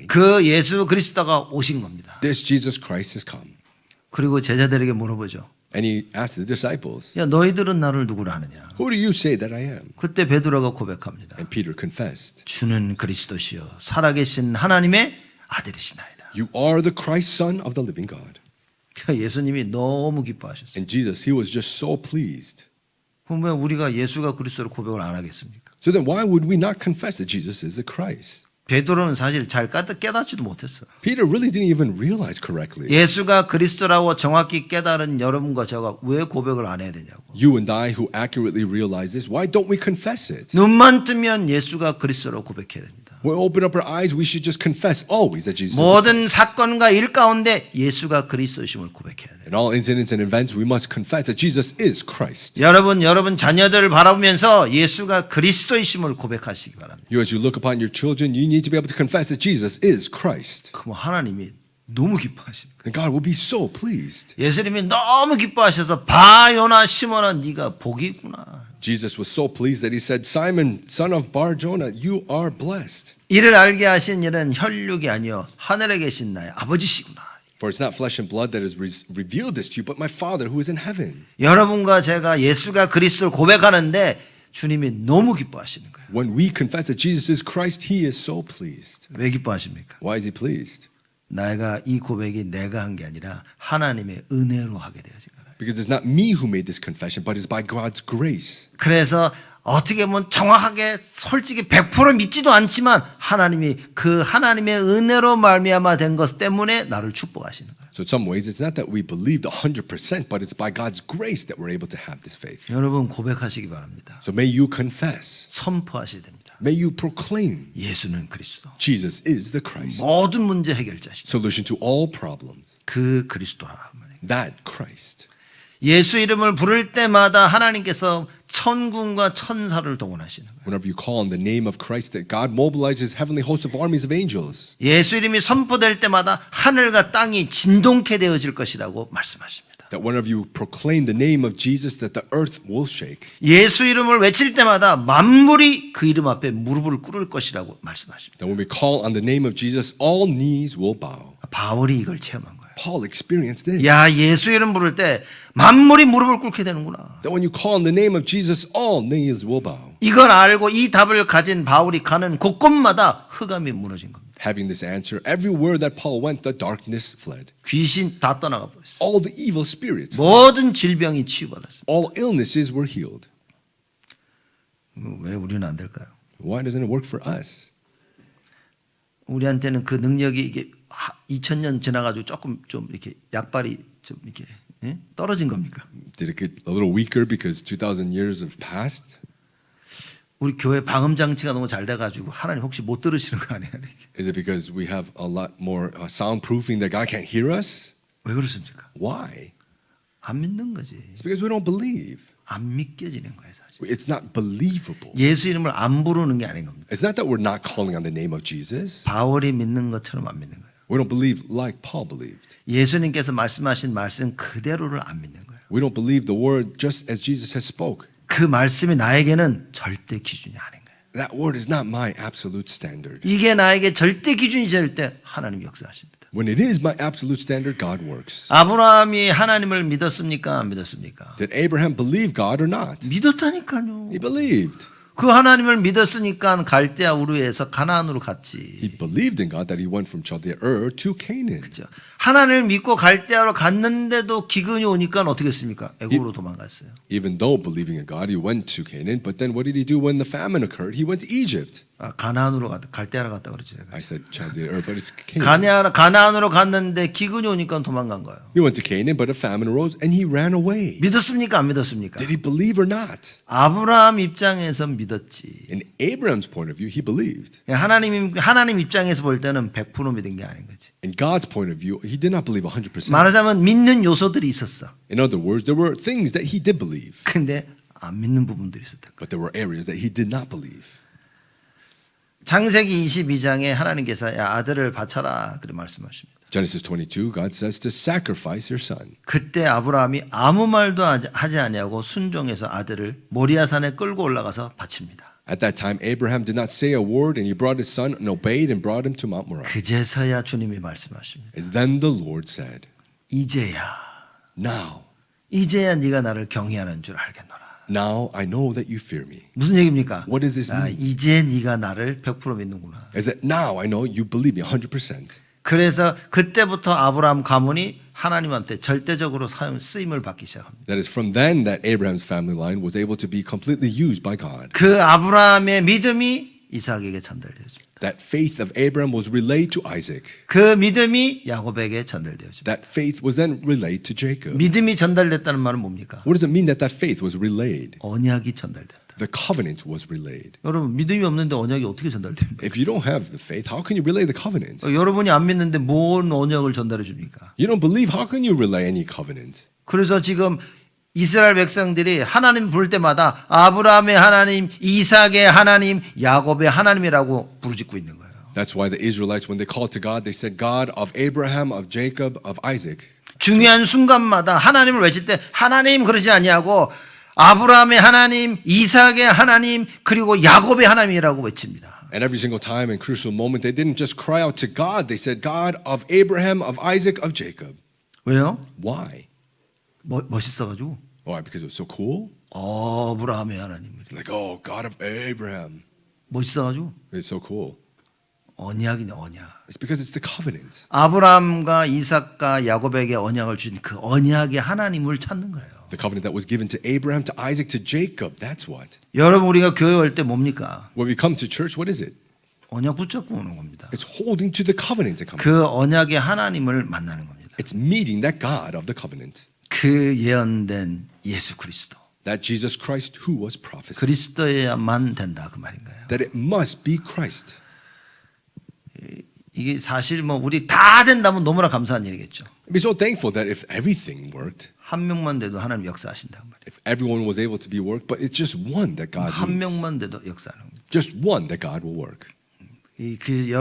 그 예수 그리스도가 오신 겁니다. This Jesus Christ has come. 그리고 제자들에게 물어보죠. And he asked the disciples, 야 너희들은 나를 누구라 하느냐? who do you say that I am? 그때 베드로가 고백합니다. And Peter confessed, 주는 그리스도시요 살아계신 하나님의 아들이시나이다. you are the Christ Son of the living God. 예수님이 너무 기뻐하셨어요. And Jesus, he was just so pleased. 그럼 왜 우리가 예수가 그리스도를 고백을 안 하겠습니까? So then why would we not confess that Jesus is the Christ? 베드로는 사실 잘 깨닫지도 못했어요. Peter really didn't even realize correctly. 예수가 그리스도라고 정확히 깨달은 여러분과 제가 왜 고백을 안 해야 되냐고. You and I who accurately realize this, why don't we confess it? 눈만 뜨면 예수가 그리스도라고 고백해야 됩니다. When we open up our eyes, we should just confess always that Jesus is the 모든 사건과 일 가운데 예수가 그리스도심을 고백해야 돼요. In all incidents and events, we must confess that Jesus is Christ. 여러분 자녀들을 바라보면서 예수가 그리스도이심을 고백하시기 바랍니다. You, as you look upon your children, you need to be able to confess that Jesus is Christ. 그럼 하나님이 너무 기뻐하시는 거예요. And God will be so pleased. 예수님이 너무 기뻐하셔서 바요나 시몬아 네가 복이구나. Jesus was so pleased that he said, Simon, son of Bar-Jonah, you are blessed. 이를 알게 하신 이는 혈육이 아니요 하늘에 계신 나의 아버지시구나. For it's not flesh and blood that has revealed this to you, but my Father who is in heaven. 여러분과 제가 예수가 그리스도를 고백하는데 주님이 너무 기뻐하시는 거예요. When we confess that Jesus is Christ, he is so pleased. 왜 기뻐하십니까? Why is he pleased? 내가 이 고백이 내가 한 게 아니라 하나님의 은혜로 하게 되어진 거예요. Because it's not me who made this confession, but it's by God's grace. 그래서 어떻게 보면 정확하게 솔직히 100% 믿지도 않지만 하나님이 그 하나님의 은혜로 말미암아 된 것 때문에 나를 축복하시는 거예요. So in some ways, it's not that we believed 100%, but it's by God's grace that we're able to have this faith. 여러분 고백하시기 바랍니다. So may you confess. 선포하셔야 됩니다. May you proclaim 예수는 그리스도. Jesus is the Christ. 모든 문제 해결자시다. Solution to all problems. 그 그리스도라. That Christ. 예수 이름을 부를 때마다 하나님께서 천군과 천사를 동원하시는 거예요. Whenever you call on the name of Christ, that God mobilizes heavenly hosts of armies of angels. 예수 이름이 선포될 때마다 하늘과 땅이 진동케 되어질 것이라고 말씀하십니다. That whenever you proclaim the name of Jesus, that the earth will shake. 예수 이름을 외칠 때마다 만물이 그 이름 앞에 무릎을 꿇을 것이라고 말씀하십니다. That when we call on the name of Jesus, all knees will bow. 바울이 이걸 체험한 거예요. Paul experienced this. 야, 예수 이름 부를 때 만물이 무릎을 꿇게 되는구나. That when you call on the name of Jesus, all knees will bow. 이걸 알고 이 답을 가진 바울이 가는 곳곳마다 흑암이 무너진 겁니다. Having this answer, everywhere that Paul went, the darkness fled. 귀신 다 떠나가 버렸어요. All the evil spirits, 모든 질병이 치유받았어요. all illnesses were healed. 왜 우리는 안 될까요? Why doesn't it work for us? 우리한테는 그 능력이 이게 2000년 지나가지고 조금 좀 이렇게 약발이 좀 이렇게 떨어진 겁니까? Did it get a little weaker because 2,000 years have passed? 우리 교회 방음 장치가 너무 잘 돼가지고 하나님 혹시 못 들으시는 거 아니에요? Is it because we have a lot more soundproofing that God can't hear us? 왜 그렇습니까? Why? 안 믿는 거지. It's because we don't believe. 안 믿겨지는 거예요, 사실. It's not believable. 예수 이름을 안 부르는 게 아닌 겁니다. It's not that we're not calling on the name of Jesus. 바울이 믿는 것처럼 안 믿는 거예요. We don't believe like Paul believed. 예수님께서 말씀하신 말씀 그대로를 안 믿는 거예요. We don't believe the word just as Jesus has spoke. 그 말씀이 나에게는 절대 기준이 아닌 거예요. That word is not my absolute standard. 이게 나에게 절대 기준이 될 때 하나님 역사하십니다. When it is my absolute standard, God works. 아브라함이 하나님을 믿었습니까? 안 믿었습니까? Did Abraham believe God or not? 믿었다니까요. He believed. 그 하나님을 믿었으니까 갈대아 우르에서 가나안으로 He 갔지. believed in God that he went from Chaldea Ur to Canaan. 그렇죠. 하나님을 믿고 갈대아로 갔는데도 기근이 오니까 어떻게 했습니까? 애굽으로 도망갔어요. Even though believing in God, he went to Canaan. But then what did he do when the famine occurred? He went to Egypt. 가나안으로 갔다 갈대아로 갔다 그러죠. I said Chaldea Ur, but it's Canaan. 가나안으로 갔는데 기근이 오니까 도망간 거예요. He went to Canaan, but a famine arose and he ran away. 믿었습니까? 안 믿었습니까? Did he believe or not? 아브라함 입장에서 믿었지. In Abraham's point of view, he believed. 하나님 입장에서 볼 때는 100% 믿은 게 아닌 거지. In God's point of view, he did not believe 100%. 말하자면 믿는 요소들이 있었어. In other words, there were things that he did believe, 근데 안 믿는 부분들이 있었다. but there were areas that he did not believe. 창세기 22장에 하나님께서 야 아들을 바쳐라 그렇게 말씀하십니다. Genesis 22, God says to sacrifice your son. 그때 아브라함이 아무 말도 하지 아니하고 순종해서 아들을 모리아산에 끌고 올라가서 바칩니다. At that time, Abraham did not say a word, and he brought his son and obeyed and brought him to Mount Moriah. 그제서야 주님이 말씀하십니다. And then the Lord said, 이제야 Now 네가 나를 경외하는 줄 알겠노라. Now I know that you fear me. 무슨 얘기입니까? What does this mean? 이제 네가 나를 100% 믿는구나. Is that now I know you believe me 100%. 그래서 그때부터 아브라함 가문이 하나님한테 절대적으로 쓰임을 받기 시작합니다. That is from then that Abraham's family line was able to be completely used by God. 그 아브라함의 믿음이 이삭에게 전달되었습니다. That faith of Abraham was relayed to Isaac. 그 믿음이 야곱에게 전달되었습니다. That faith was then relayed to Jacob. 믿음이 전달됐다는 말은 뭡니까? What does it mean that that faith was relayed? 언약이 전달됐다. The covenant was relayed. 여러분 믿음이 없는데 언약이 어떻게 전달됩니까? If you don't have the faith, how can you relay the covenant? 여러분이 안 믿는데 뭔 언약을 전달해 줍니까? You don't believe, how can you relay any covenant? 그래서 지금 이스라엘 백성들이 하나님 부를 때마다 아브라함의 하나님, 이삭의 하나님, 야곱의 하나님이라고 부르짖고 있는 거예요. That's why the Israelites, when they called to God, they said, God of Abraham, of Jacob, of Isaac. 중요한 순간마다 하나님을 외칠 때 하나님 그러지 아니하고 아브라함의 하나님, 이삭의 하나님, 그리고 야곱의 하나님이라고 외칩니다. And every single time in crucial moment, they didn't just cry out to God. They said, God of Abraham, of Isaac, of Jacob. 왜요? Why? 멋있어가지고. Why? Because it was so cool? 아브라함의 하나님. Like, oh, God of Abraham. 멋있어가지고. It's so cool. 언약이네 언약. It's because it's the covenant. 아브라함과 이삭과 야곱에게 언약을 준 그 언약의 하나님을 찾는 거예요. The covenant that was given to Abraham, to Isaac, to Jacob. That's what. 여러분 우리가 교회 올 때 뭡니까? When we come to church, what is it? 언약 붙잡고 오는 겁니다. It's holding to the covenant to come. 그 언약의 하나님을 만나는 겁니다. It's meeting that God of the covenant. 그 예언된 예수 그리스도. that Jesus Christ who was prophesied, 그리스도여야만 된다 그 말인가요? that it must be Christ. 이게 사실 뭐 우리 다 된다면 너무나 감사한 일이겠죠. I'd be so thankful that if everything worked, 한 명만 돼도 하나님 역사하신다 그 말이에요. if everyone was able to be worked, but it's just one that God 한 needs. 명만 돼도 역사하는 겁니다. Just one that God will work. 그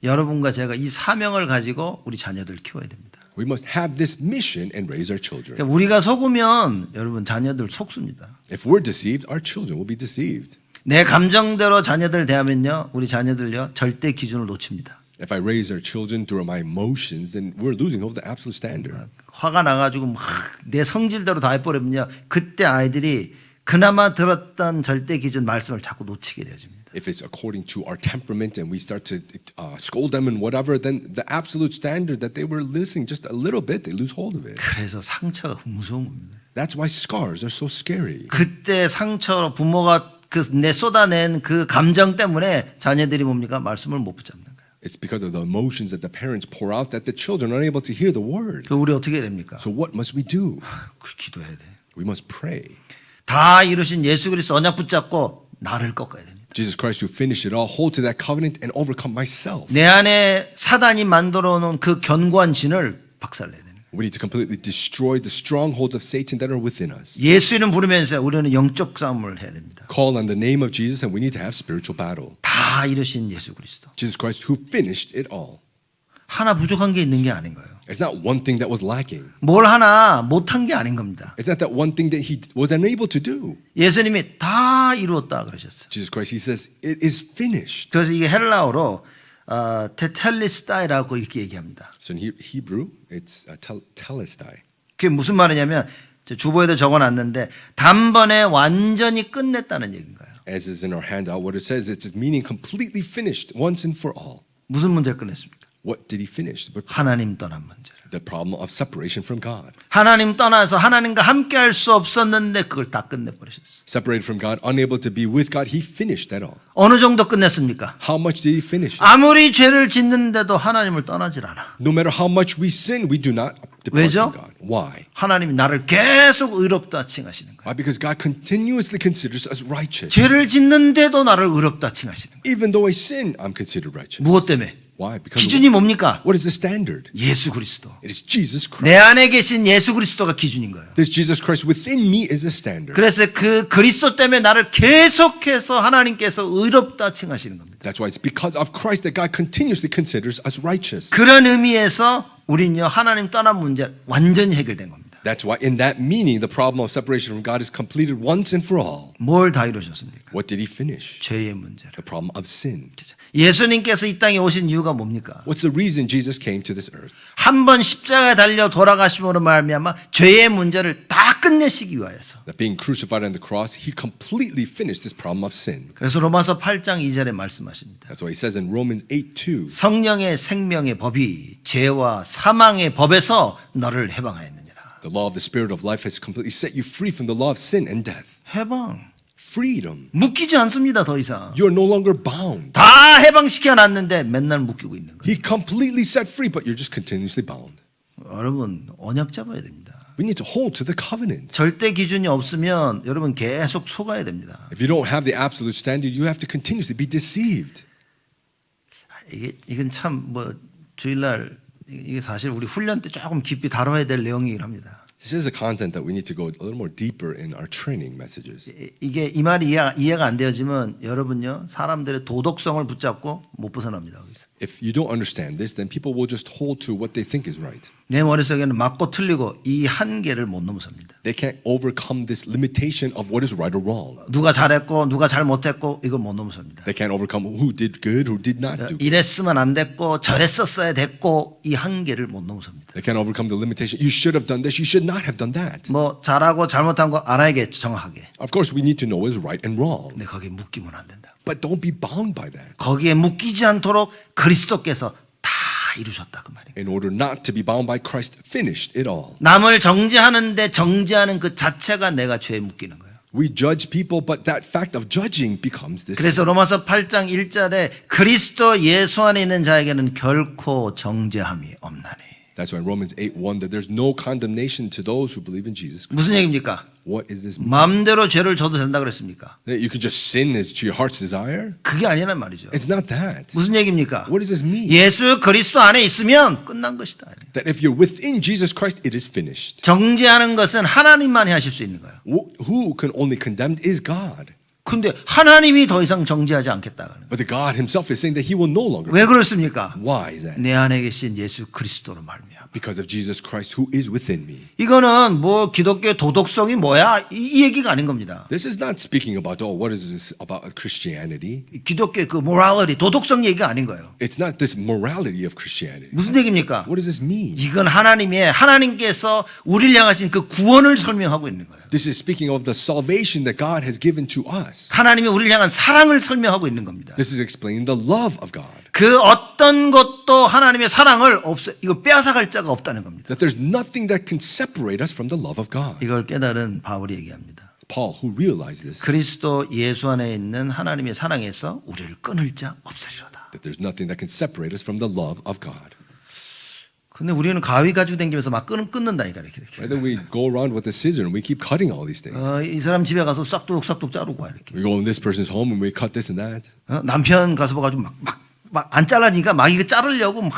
여러분과 제가 이 사명을 가지고 우리 자녀들 키워야 됩니다. We must have this mission and raise our children. 그러니까 우리가 속으면 여러분 자녀들 속습니다. If we're deceived, our children will be deceived. 내 감정대로 자녀들 대하면요, 우리 자녀들요 절대 기준을 놓칩니다. If I raise our children through my emotions, then we're losing over the absolute standard. 화가 나가지고 막 내 성질대로 다 해버리면요, 그때 아이들이 그나마 들었던 절대 기준 말씀을 자꾸 놓치게 되어집니다. If it's according to our temperament and we start to scold them and whatever, then the absolute standard that they were listening just a little bit, they lose hold of it. 그래서 상처가 무서운 겁니다. That's why scars are so scary. 그때 상처로 부모가 내 쏟아낸 그 감정 때문에 자녀들이 뭡니까? 말씀을 못 붙잡는 거예요. It's because of the emotions that the parents pour out that the children are unable to hear the word. 그 우리 어떻게 해야 됩니까? So what must we do? 기도해야 돼. We must pray. 다 이루신 예수 그리스도 언약 붙잡고 나를 꺾어야 됩니다. Jesus Christ who finished it all, hold to that covenant and overcome myself. 내 안에 사단이 만들어 놓은 그 견고한 진을 박살내야 되는 거예요. We need to completely destroy the strongholds of Satan that are within us. 예수 이름 부르면서 우리는 영적 싸움을 해야 됩니다. Call on the name of Jesus and we need to have spiritual battle. 다 이루신 예수 그리스도. Jesus Christ who finished it all. 하나 부족한 게 있는 게 아닌 거예요. It's not one thing that was lacking. 뭘 하나 못한 게 아닌 겁니다. It's not that one thing that he was unable to do. 예수님이 다 이루었다 그러셨어요. Jesus Christ, he says, it is finished. 그래서 이게 헬라어로 테텔리스타이라고 이렇게 얘기합니다. So in Hebrew, it's telestai. 그게 무슨 말이냐면 주보에도 적어놨는데 단번에 완전히 끝냈다는 얘기인 거예요. As is in our handout, what it says, it's meaning completely finished once and for all. 무슨 문제를 끝냈습니까? What did he finish? 하나님 떠난 문제를. The problem of separation from God. 하나님 떠나서 하나님과 함께 할 수 없었는데 그걸 다 끝내버리셨어요. Separated from God, unable to be with God, he finished that all. 어느 정도 끝냈습니까? How much did he finish? 아무리 죄를 짓는데도 하나님을 떠나질 않아. No matter how much we sin, we do not depart 왜죠? from God. Why? 하나님이 나를 계속 의롭다 칭하시는 거예요. Why? Because God continuously considers us righteous. 죄를 짓는데도 나를 의롭다 칭하시는 거예요. Even though I sin, I'm considered righteous. 무엇 때문에? Why? Because 기준이 뭡니까? what is the standard? 예수 그리스도. It is Jesus Christ. 내 안에 계신 예수 그리스도가 기준인 거예요. This Jesus Christ within me is a standard. 그래서 그 그리스도 때문에 나를 계속해서 하나님께서 의롭다 칭하시는 겁니다. That's why it's because of Christ that God continuously considers us righteous. 그런 의미에서 우리는요 하나님 떠난 문제 완전히 해결된 겁니다. That's why in that meaning the problem of separation from God is completed once and for all. 뭘 다 이루셨습니까? What did he finish? 죄의 문제를. The problem of sin. 예수님께서 이 땅에 오신 이유가 뭡니까? What's the reason Jesus came to this earth? 한 번 십자가에 달려 돌아가심으로 말미암아 죄의 문제를 다 끝내시기 위하여서. That being crucified on the cross, he completely finished this problem of sin. 그래서 로마서 8장 2절에 말씀하십니다. That's why he says in Romans 8:2, 성령의 생명의 법이 죄와 사망의 법에서 너를 해방하였느니라. the law of the spirit of life has completely set you free from the law of sin and death. 해방. Freedom. 묶이지 않습니다 더 이상. You are no longer bound. 다 해방시켜 놨는데 맨날 묶이고 있는 거예요. He completely set free, but you're just continuously bound. 여러분 언약 잡아야 됩니다. We need to hold to the covenant. 절대 기준이 없으면 여러분 계속 속아야 됩니다. If you don't have the absolute standard, you have to continuously be deceived. 이건 참 뭐 주일날 이게 사실 우리 훈련 때 조금 깊이 다뤄야 될 내용이긴 합니다. This is a content that we need to go a little more deeper in our training messages. 이게 이 말이 이해가 안 되어지면 여러분요 사람들의 도덕성을 붙잡고 못 벗어납니다. 거기서. If you don't understand this, then people will just hold to what they think is right. 내 머릿속에는 맞고 틀리고 이 한계를 못 넘어섭니다. They can't overcome this limitation of what is right or wrong. 누가 잘했고 누가 잘 못했고 이걸 못 넘어섭니다. They can't overcome who did good, who did not do good. 이랬으면 안 됐고 저랬었어야 됐고 이 한계를 못 넘어섭니다. They can't overcome the limitation. You should have done this, you should not have done that. 뭐 잘하고 잘못한 거 알아야겠죠 정확하게. Of course, we need to know what is right and wrong. 근데 거기에 묶이면 안 된다. But don't be bound by that. 거기에 묶이지 않도록 그리스도께서 다 이루셨다 그 말이에요. In order not to be bound by Christ, finished it all. 남을 정죄하는데 정죄하는 그 자체가 내가 죄에 묶이는 거예요. We judge people, but that fact of judging becomes this. 그래서 로마서 8장 1절에 그리스도 예수 안에 있는 자에게는 결코 정죄함이 없나니. That's why in Romans 8:1 that there's no condemnation to those who believe in Jesus. 무슨 얘기입니까? What is this? 마음대로 죄를 져도 된다 그랬습니까? That you can just sin as to your heart's desire? 그게 아니란 말이죠. It's not that. 무슨 얘기입니까? What does this mean? 예수 그리스도 안에 있으면 끝난 것이다. That if you're within Jesus Christ, it is finished. 정죄하는 것은 하나님만이 하실 수 있는 거예요. Who can only condemn is God. 근데 하나님이 더 이상 정죄하지 않겠다는. But the God himself is saying that he will no longer. 왜 그렇습니까? Why is that? 내 안에 계신 예수 그리스도로 말미암아. Because of Jesus Christ who is within me. 이거는 뭐 기독교의 도덕성이 뭐야 이 얘기가 아닌 겁니다. This is not speaking about what is this about Christianity. 기독교의 그 morality 도덕성 얘기가 아닌 거예요. It's not this morality of Christianity. 무슨 얘기입니까? What does this mean? 이건 하나님께서 우리를 향하신 그 구원을 설명하고 있는 거예요. This is speaking of the salvation that God has given to us. 하나님이 우리를 향한 사랑을 설명하고 있는 겁니다. This is explaining the love of God. 그 어떤 것도 하나님의 사랑을 이거 빼앗아갈 자가 없다는 겁니다. That there's nothing that can separate us from the love of God. 이걸 깨달은 바울이 얘기합니다. Paul, who realized this, 그리스도 예수 안에 있는 하나님의 사랑에서 우리를 끊을 자 없으리로다. that there's nothing that can separate us from the love of God. 근데 우리는 가위 가지고 다니면서 막 끊는다니까 이렇게. Right? Then we go around with the scissor and we keep cutting all these things. 이 사람 집에 가서 싹둑 자르고 와 이렇게. We go in this person's home and we cut this and that. 남편 가서 봐가지고 막 안 잘라니까 막 이거 자르려고 막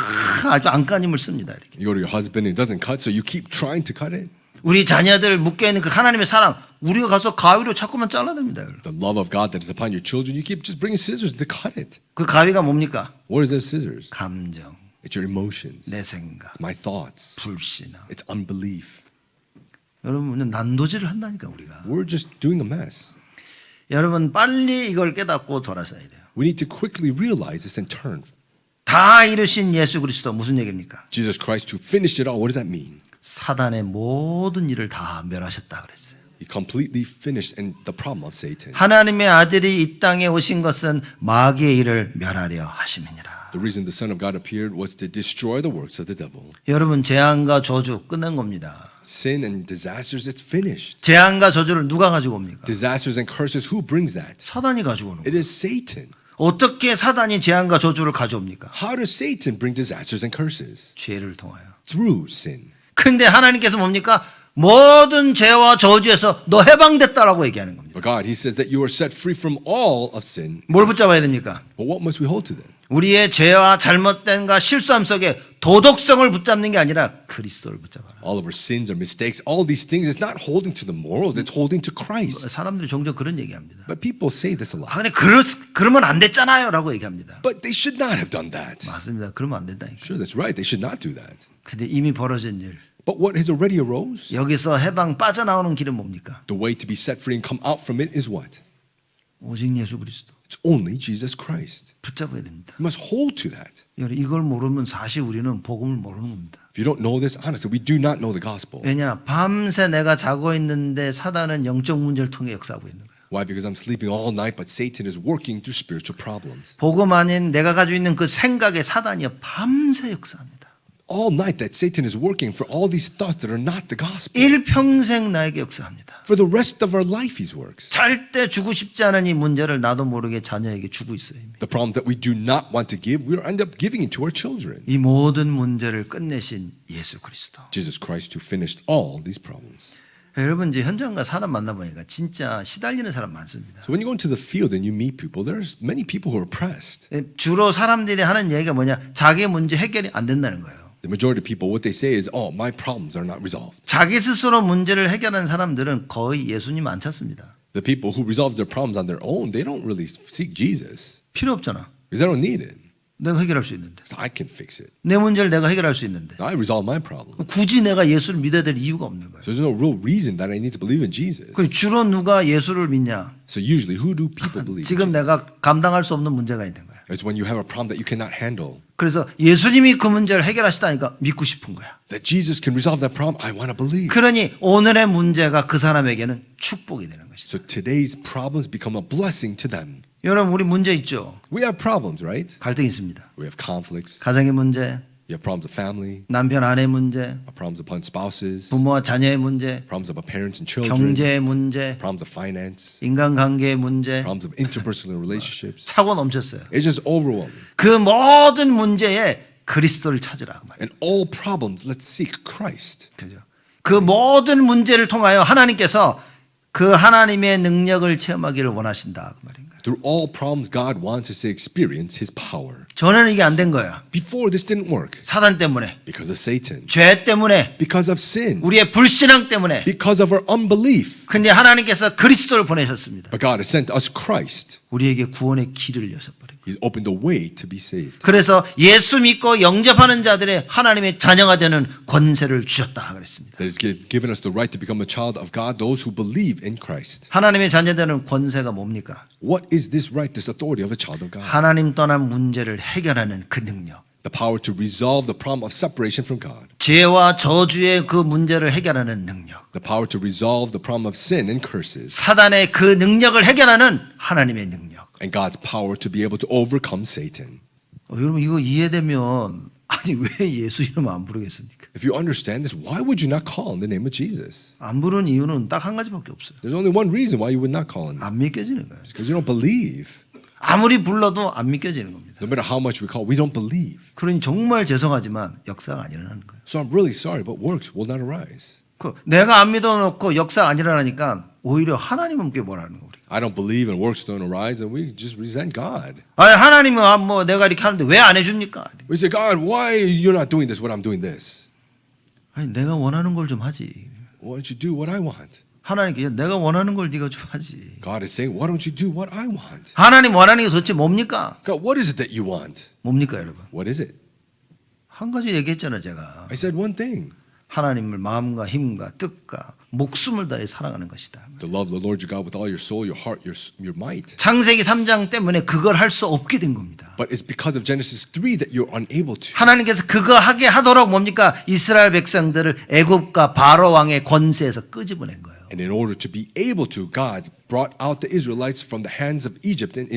아주 안간힘을 씁니다 이렇게. You go to your husband and it doesn't cut, so you keep trying to cut it. 우리 자녀들 묶여 있는 그 하나님의 사랑 우리가 가서 가위로 자꾸만 잘라냅니다. The love of God that is upon your children, you keep just bringing scissors to cut it. 그 가위가 뭡니까? What is those scissors? 감정, It's your emotions. 내 생각, It's my thoughts. 불신앙. It's unbelief. 여러분 난도질을 한다니까 우리가. We're just doing a mess. 여러분 빨리 이걸 깨닫고 돌아서야 돼요. We need to quickly realize this and turn. 다 이루신 예수 그리스도 무슨 얘기입니까? Jesus Christ who finished it all, what does that mean? 사단의 모든 일을 다 멸하셨다 그랬어요. He completely finished and the problem of Satan. 하나님의 아들이 이 땅에 오신 것은 마귀의 일을 멸하려 하심이니라. The reason the Son of God appeared was to destroy the works of the devil. 여러분 재앙과 저주 끝난 겁니다. Sin and disasters, it's finished. 재앙과 저주를 누가 가지고 옵니까? Disasters and curses, who brings that? 사단이 가지고 오는 It 거예요. is Satan. 어떻게 사단이 재앙과 저주를 가져옵니까? How does Satan bring disasters and curses? 죄를 통하여. Through sin. 그런데 하나님께서 뭡니까? 모든 죄와 저주에서 너 해방됐다라고 얘기하는 겁니다. But God, He says that you are set free from all of sin. 뭘 붙잡아야 됩니까? But what must we hold to then? 우리의 죄와 잘못된과 실수함 속에 도덕성을 붙잡는 게 아니라 그리스도를 붙잡아라. All of our sins or mistakes, all these things, it's not holding to the morals, it's holding to Christ. 사람들이 종종 그런 얘기합니다. But people say this a lot. 근데 그러면 안 됐잖아요 라고 얘기합니다. But they should not have done that. 맞습니다. 그러면 안 된다니까. Sure, that's right. They should not do that. 근데 이미 벌어진 일. But what has already arose? 여기서 해방 빠져나오는 길은 뭡니까? The way to be set free and come out from it is what? 오직 예수 그리스도. It's only Jesus Christ. 붙잡아야 됩니다. You must hold to that. 여러분 이걸 모르면 사실 우리는 복음을 모르는 겁니다. If you don't know this, honestly, we do not know the gospel. 왜냐? 밤새 내가 자고 있는데 사단은 영적 문제를 통해 역사하고 있는 거예요. Why? Because I'm sleeping all night, but Satan is working through spiritual problems. 복음 아닌 내가 가지고 있는 그 생각의 사단이요 밤새 역사합니다. All night that Satan is working for all these thoughts that are not the gospel. 일평생 나에게 역사합니다. For the rest of our life, he works. 절대 주고 싶지 않은 이 문제를 나도 모르게 자녀에게 주고 있어요. 이미. The problems that we do not want to give, we end up giving it to our children. 이 모든 문제를 끝내신 예수 그리스도. Jesus Christ who finished all these problems. 여러분 이제 현장과 사람 만나보니까 진짜 시달리는 사람 많습니다. So when you go into the field and you meet people, there's many people who are oppressed. 주로 사람들이 하는 얘기가 뭐냐? 자기 문제 해결이 안 된다는 거예요. The majority of people, what they say is, oh, my problems are not resolved. 자기 스스로 문제를 해결하는 사람들은 거의 예수님 안 찾습니다. The people who resolve their problems on their own, they don't really seek Jesus 필요 없잖아. because they don't need it. 내가 해결할 수 있는데. So I can fix it. 내 문제를 내가 해결할 수 있는데. I resolve my problem. 굳이 내가 예수를 믿어야 될 이유가 없는 거예요. So there's no real reason that I need to believe in Jesus. 그 주로 누가 예수를 믿냐? So usually, who do people believe in? 지금 내가 감당할 수 없는 문제가 있는 거야. It's when you have a problem that you cannot handle. 그래서 예수님이 그 문제를 해결하시다니까 믿고 싶은 거야. That Jesus can resolve that problem, I want to believe. 그러니 오늘의 문제가 그 사람에게는 축복이 되는 것이죠. So today's problems become a blessing to them. 여러분 우리 문제 있죠? We have problems, right? 갈등이 있습니다. We have conflicts. 가정의 문제, You have problems of family, 남편 아내 문제, problems upon spouses, 부모와 자녀의 문제, problems about parents and children, 경제의 문제, problems of finance, 인간관계의 문제, problems of interpersonal relationships. 차고 넘쳤어요. It's just overwhelming. 그 모든 문제에 그리스도를 찾으라 그 말이에요. And all problems, let's seek Christ. 그죠? 그 모든 문제를 통하여 하나님께서 그 하나님의 능력을 체험하기를 원하신다 그 말인 거예요. Through all problems, God wants us to experience His power. 전에는 이게 안 된 거야. Before, this didn't work 사단 때문에, because of Satan, 죄 때문에, because of sin, 우리의 불신앙 때문에. because of our unbelief. 근데 하나님께서 그리스도를 보내셨습니다. But God has sent us Christ. 우리에게 구원의 길을 여셨버린 거예요. He's opened the way to be saved. 그래서 예수 믿고 영접하는 자들의 하나님의 자녀가 되는 권세를 주셨다 그랬습니다. That has given us the right to become a child of God, those who believe in Christ. 하나님의 자녀되는 권세가 뭡니까? What is this right, this authority of a child of God? 하나님 떠난 문제를 해결하는 그 능력. The power to resolve the problem of separation from God. 죄와 저주의 그 문제를 해결하는 능력. The power to resolve the problem of sin and curses. 사단의 그 능력을 해결하는 하나님의 능력. And God's power to be able to overcome Satan. 여러분 이거 이해되면 아니 왜 예수 이름 안 부르겠습니까? If you understand this, why would you not call in the name of Jesus? 안 부르는 이유는 딱 한 가지밖에 없어요. There's only one reason why you would not call in. 안 믿겨지는 거예요. It's because you don't believe. 아무리 불러도 안 믿겨지는 겁니다. No matter how much we call, we don't believe. 그러니 정말 죄송하지만 역사가 안 일어나는 거예요. So I'm really sorry, but works will not arise. 그 내가 안 믿어놓고 역사가 안 일어나니까 오히려 하나님께 뭐라는 거예요. I don't believe and works don't arise, and we just resent God. 아니 하나님은 뭐 내가 이렇게 하는데 왜 안 해줍니까? We say, God, why you're not doing this when I'm doing this? 아니 내가 원하는 걸 좀 하지. Why don't you do what I want? 하나님께 내가 원하는 걸 네가 좀 하지. God is saying, why don't you do what I want? 하나님 원하는 게 도대체 뭡니까? God, what is it that you want? 뭡니까 여러분? What is it? 한 가지 얘기했잖아요 제가. I said one thing. 하나님을 마음과 힘과 뜻과 목숨을 다해 사랑하는 것이다. To love the Lord your God with all your soul, your heart, your might. 창세기 3장 때문에 그걸 할 수 없게 된 겁니다. But it's because of Genesis 3 that you're unable to. 하나님께서 그거 하게 하도록 뭡니까? 이스라엘 백성들을 애굽과 바로 왕의 권세에서 끄집어낸 거예요. And in order to be able to, God brought out the Israelites from the hands of Egypt and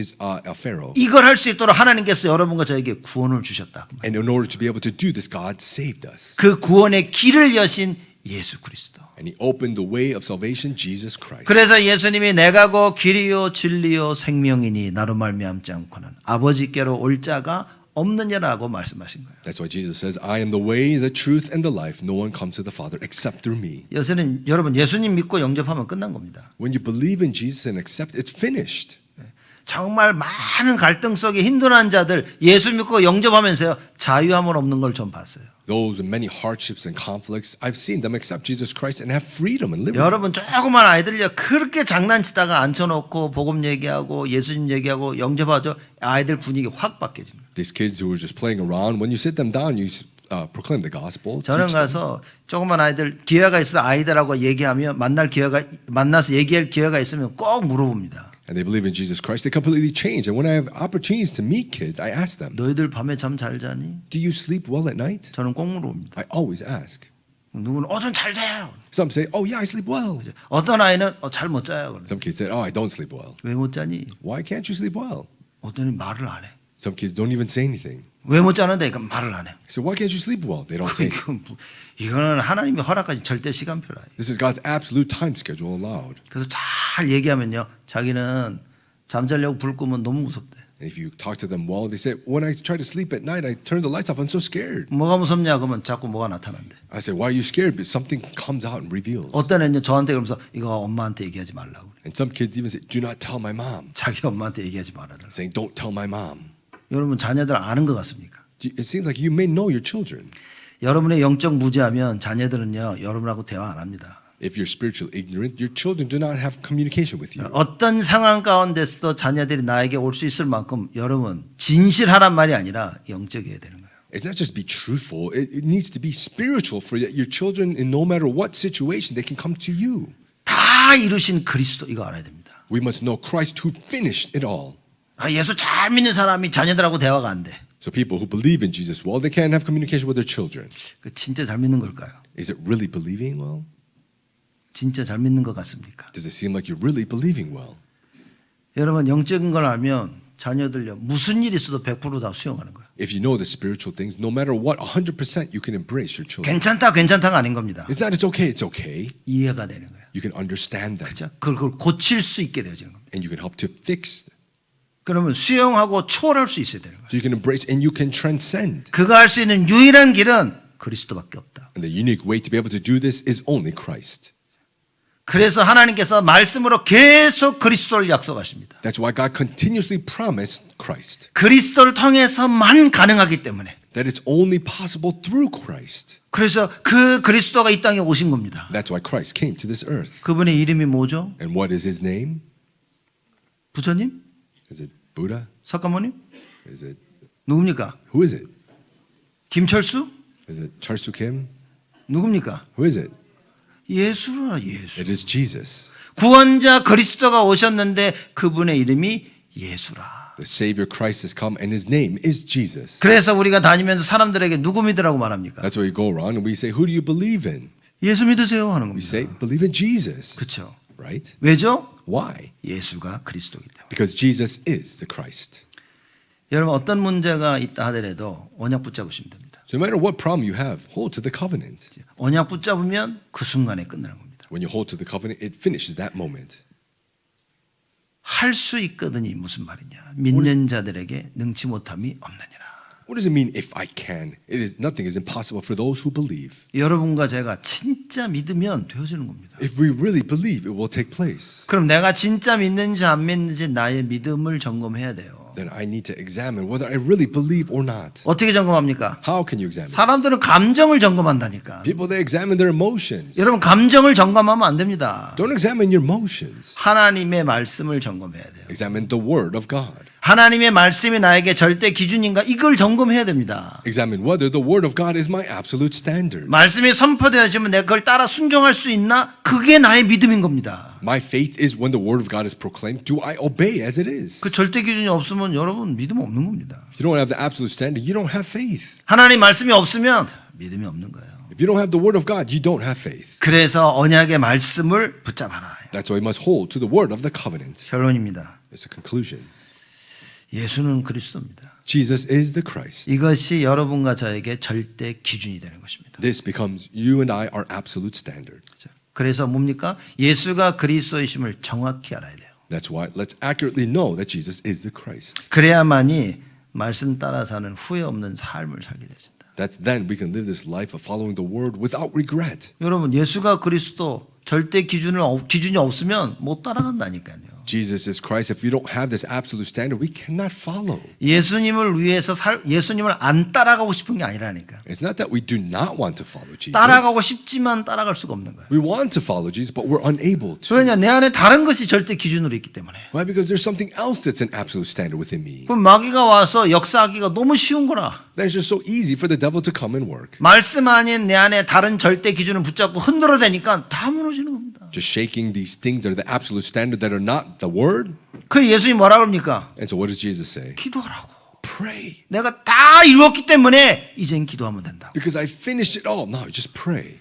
Pharaoh. 이걸 할 수 있도록 하나님께서 여러분과 저에게 구원을 주셨다. And in order to be able to do this, God saved us. 그 구원의 길을 여신 예수 그리스도. And He opened the way of salvation, Jesus Christ. 그래서 예수님이 내가 고 길이요 진리요 생명이니 나로 말미암지 않고는 아버지께로 올 자가 없느냐라고 말씀하신 거예요. That's why Jesus says, I am the way, the truth, and the life. No one comes to the Father except through me. 요새는 여러분 예수님 믿고 영접하면 끝난 겁니다. When you believe in Jesus and accept, it's finished. 정말 많은 갈등 속에 힘들어하는 자들 예수 믿고 영접하면서요 자유함을 없는 걸 좀 봤어요. Those with many hardships and conflicts, I've seen them accept Jesus Christ and have freedom and liberty. 여러분 조그만 아이들요 그렇게 장난치다가 앉혀놓고 복음 얘기하고 예수님 얘기하고 영접하죠. 아이들 분위기 확 바뀌어집니다. These kids who are just playing around, when you sit them down, you proclaim the gospel. 저는 teach them. 가서 조그만 아이들 기회가 있어 아이들하고 얘기하면 만나서 얘기할 기회가 있으면 꼭 물어봅니다. And they believe in Jesus Christ, they completely change. And when I have opportunities to meet kids, I ask them, 너희들 밤에 잠 잘 자니? do you sleep well at night? 저는 꼭 물어봅니다. I always ask. 누구는 전 잘 자요. Some say, oh yeah, I sleep well. 어떤 아이는 잘 못 자요. Some kids say, oh, I don't sleep well. 왜 못 자니? Why can't you sleep well? 어떤 애는 말을 안 해. Some kids don't even say anything. 왜 못 자는데? 그러니까 말을 안 해. So why can't you sleep well? They don't say anything. 이거는 하나님이 허락하신 절대 시간표라. This is God's absolute time schedule allowed. 그래서 잘 얘기하면요. 자기는 잠자려고 불 끄면 너무 무섭대. And if you talk to them well, they say, when I try to sleep at night, I turn the lights off. I'm so scared. 뭐가 무섭냐? 그러면 자꾸 뭐가 나타난대. I say, why are you scared? But something comes out and reveals. 어떤 애는 저한테 그러면서 이거 엄마한테 얘기하지 말라고. And some kids even say, do not tell my mom. 자기 엄마한테 얘기하지 말아달라. Saying, don't tell my mom. 여러분 자녀들 아는 것 같습니까? It seems like you may know your children. 여러분의 영적 무지하면 자녀들은요 여러분하고 대화 안 합니다. If you're spiritually ignorant, your children do not have communication with you. 어떤 상황 가운데서도 자녀들이 나에게 올 수 있을 만큼 여러분 진실하란 말이 아니라 영적이어야 되는 거예요. It's not just be truthful. It needs to be spiritual for your children. In no matter what situation, they can come to you. 다 이루신 그리스도 이거 알아야 됩니다. We must know Christ who finished it all. 예수 잘 믿는 사람이 자녀들하고 대화가 안 돼. So people who believe in Jesus well, they can't have communication with their children. 그 진짜 잘 믿는 걸까요? Is it really believing well? 진짜 잘 믿는 것 같습니까? Does it seem like you're really believing well? 여러분 영적인 걸 알면 자녀들요 무슨 일이 있어도 100% 다 수용하는 거예요. If you know the spiritual things, no matter what, 100% you can embrace your children. 괜찮다가 아닌 겁니다. It's not it's okay. 이해가 되는 거예요. You can understand them. 그렇죠? 그걸 고칠 수 있게 되어지는 겁니다. And you can help to fix. 그러면 수용하고 초월할 수 있어야 되는 거예요. So you can embrace and you can transcend. 그가 할 수 있는 유일한 길은 그리스도밖에 없다. And the unique way to be able to do this is only Christ. 그래서 하나님께서 말씀으로 계속 그리스도를 약속하십니다. That's why God continuously promised Christ. 그리스도를 통해서만 가능하기 때문에. That it's only possible through Christ. 그래서 그 그리스도가 이 땅에 오신 겁니다. That's why Christ came to this earth. 그분의 이름이 뭐죠? And what is his name? 부처님? Is it Buddha? 석가모님? Is it 누굽니까? who is it? 김철수? Is it Charsu Kim? 누굽니까? Who is it? 예수라 예수. It is Jesus. 구원자 그리스도가 오셨는데 그분의 이름이 예수라. The Savior Christ has come and his name is Jesus. 그래서 우리가 다니면서 사람들에게 누구 믿으라고 말합니까? That's why we go around and we say, who do you believe in? 예수 믿으세요 하는 We 겁니다. say, believe in Jesus. 그렇죠. Right? 왜죠? Why? 예수가 그리스도이기 때문에. Because Jesus is the Christ. 여러분 어떤 문제가 있다 하더라도 언약 붙잡으시면 됩니다. So no matter what problem you have, hold to the covenant. 언약 붙잡으면 그 순간에 끝나는 겁니다. When you hold to the covenant, it finishes that moment. 할 수 있거든이 무슨 말이냐? 믿는 자들에게 능치 못함이 없느니라. What does it mean if I can? Nothing is impossible for those who believe. 여러분과 제가 진짜 믿으면 되어지는 겁니다. If we really believe, it will take place. 그럼 내가 진짜 믿는지 안 믿는지 나의 믿음을 점검해야 돼요. Then I need to examine whether I really believe or not. 어떻게 점검합니까? How can you examine? 사람들은 감정을 점검한다니까. People, they examine their emotions. 여러분 감정을 점검하면 안 됩니다. Don't examine your emotions. 하나님의 말씀을 점검해야 돼요. Examine the word of God. 하나님의 말씀이 나에게 절대 기준인가 이걸 점검해야 됩니다. Examine whether the word of God is my absolute standard. 말씀이 선포되어지면 내가 그걸 따라 순종할 수 있나? 그게 나의 믿음인 겁니다. My faith is when the word of God is proclaimed, do I obey as it is? 그 절대 기준이 없으면 여러분 믿음 없는 겁니다. If you don't have the absolute standard, you don't have faith. 하나님 말씀이 없으면 믿음이 없는 거예요. If you don't have the word of God, you don't have faith. 그래서 언약의 말씀을 붙잡아라. That's why we must hold to the word of the covenant. 결론입니다. It's a conclusion. 예수는 그리스도입니다. Jesus is the Christ. 이것이 여러분과 저에게 절대 기준이 되는 것입니다. This becomes you and I our absolute standard. 그래서 뭡니까? 예수가 그리스도이심을 정확히 알아야 돼요. That's why let's accurately know that Jesus is the Christ. 그래야만이 말씀 따라 사는 후회 없는 삶을 살게 되신다. That's then we can live this life of following the word without regret. 여러분 예수가 그리스도 절대 기준이 없으면 못 따라간다니까요. Jesus is Christ. If we don't have this absolute standard, we cannot follow. 예수님을 위해서 예수님을 안 따라가고 싶은 게 아니라니까. It's not that we do not want to follow Jesus. 따라가고 싶지만 따라갈 수가 없는 거예요. We want to follow Jesus, but we're unable to. 왜냐 내 안에 다른 것이 절대 기준으로 있기 때문에. Why? Because there's something else that's an absolute standard within me. 그럼 마귀가 와서 역사하기가 너무 쉬운 거라. That is just so easy for the devil to come and work. 말씀 아닌 내 안에 다른 절대 기준을 붙잡고 흔들어대니까 다 무너지는 겁니다. Just shaking these things that are the absolute standard that are not the word. 그 예수님 뭐라 그럽니까? And so what does Jesus say? 기도하라고. Pray. 내가 다 이루었기 때문에 이젠 기도하면 된다. Because I finished it all. Now just pray.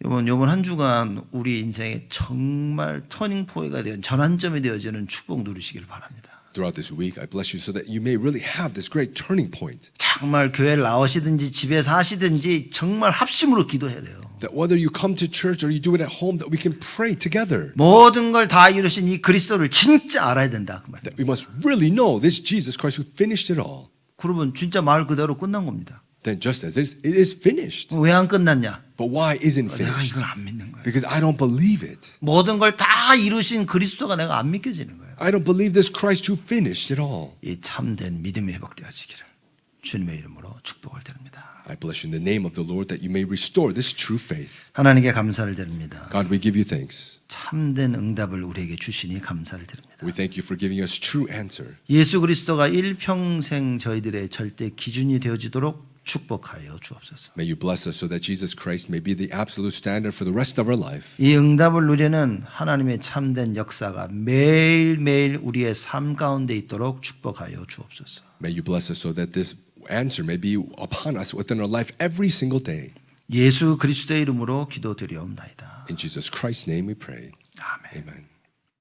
이번 한 주간 우리 인생에 정말 터닝 포인트가 되어 전환점이 되어지는 축복 누리시길 바랍니다. Throughout this week, I bless you so that you may really have this great turning point. 정말 교회를 나오시든지 집에서 하시든지 정말 합심으로 기도해야 돼요. That whether you come to church or you do it at home, that we can pray together. 모든 걸 다 이루신 이 그리스도를 진짜 알아야 된다 그 말이에요. That we must really know this Jesus Christ who finished it all. 그러면 진짜 말 그대로 끝난 겁니다. Then just as it is finished. 왜 안 끝났냐? But why isn't 내가 finished? 이걸 안 믿는 거예요. Because I don't believe it. 모든 걸 다 이루신 그리스도가 내가 안 믿겨지는 거예요. I don't believe this Christ who finished it all. 이 참된 믿음이 회복되어지기를 주님의 이름으로 축복을 드립니다. I bless you in the name of the Lord that you may restore this true faith. 하나님께 감사를 드립니다. God, we give you thanks. 참된 응답을 우리에게 주시니 감사를 드립니다. We thank you for giving us true answer. 예수 그리스도가 일평생 저희들의 절대 기준이 되어지도록 축복하여 주옵소서. May you bless us so that Jesus Christ may be the absolute standard for the rest of our life. 이 응답을 누리는 하나님의 참된 역사가 매일매일 우리의 삶 가운데 있도록 축복하여 주옵소서. May you bless us so that this answer may be upon us within our life every single day. 예수 그리스도의 이름으로 기도드리옵나이다. In Jesus Christ's name we pray. 아멘. Amen.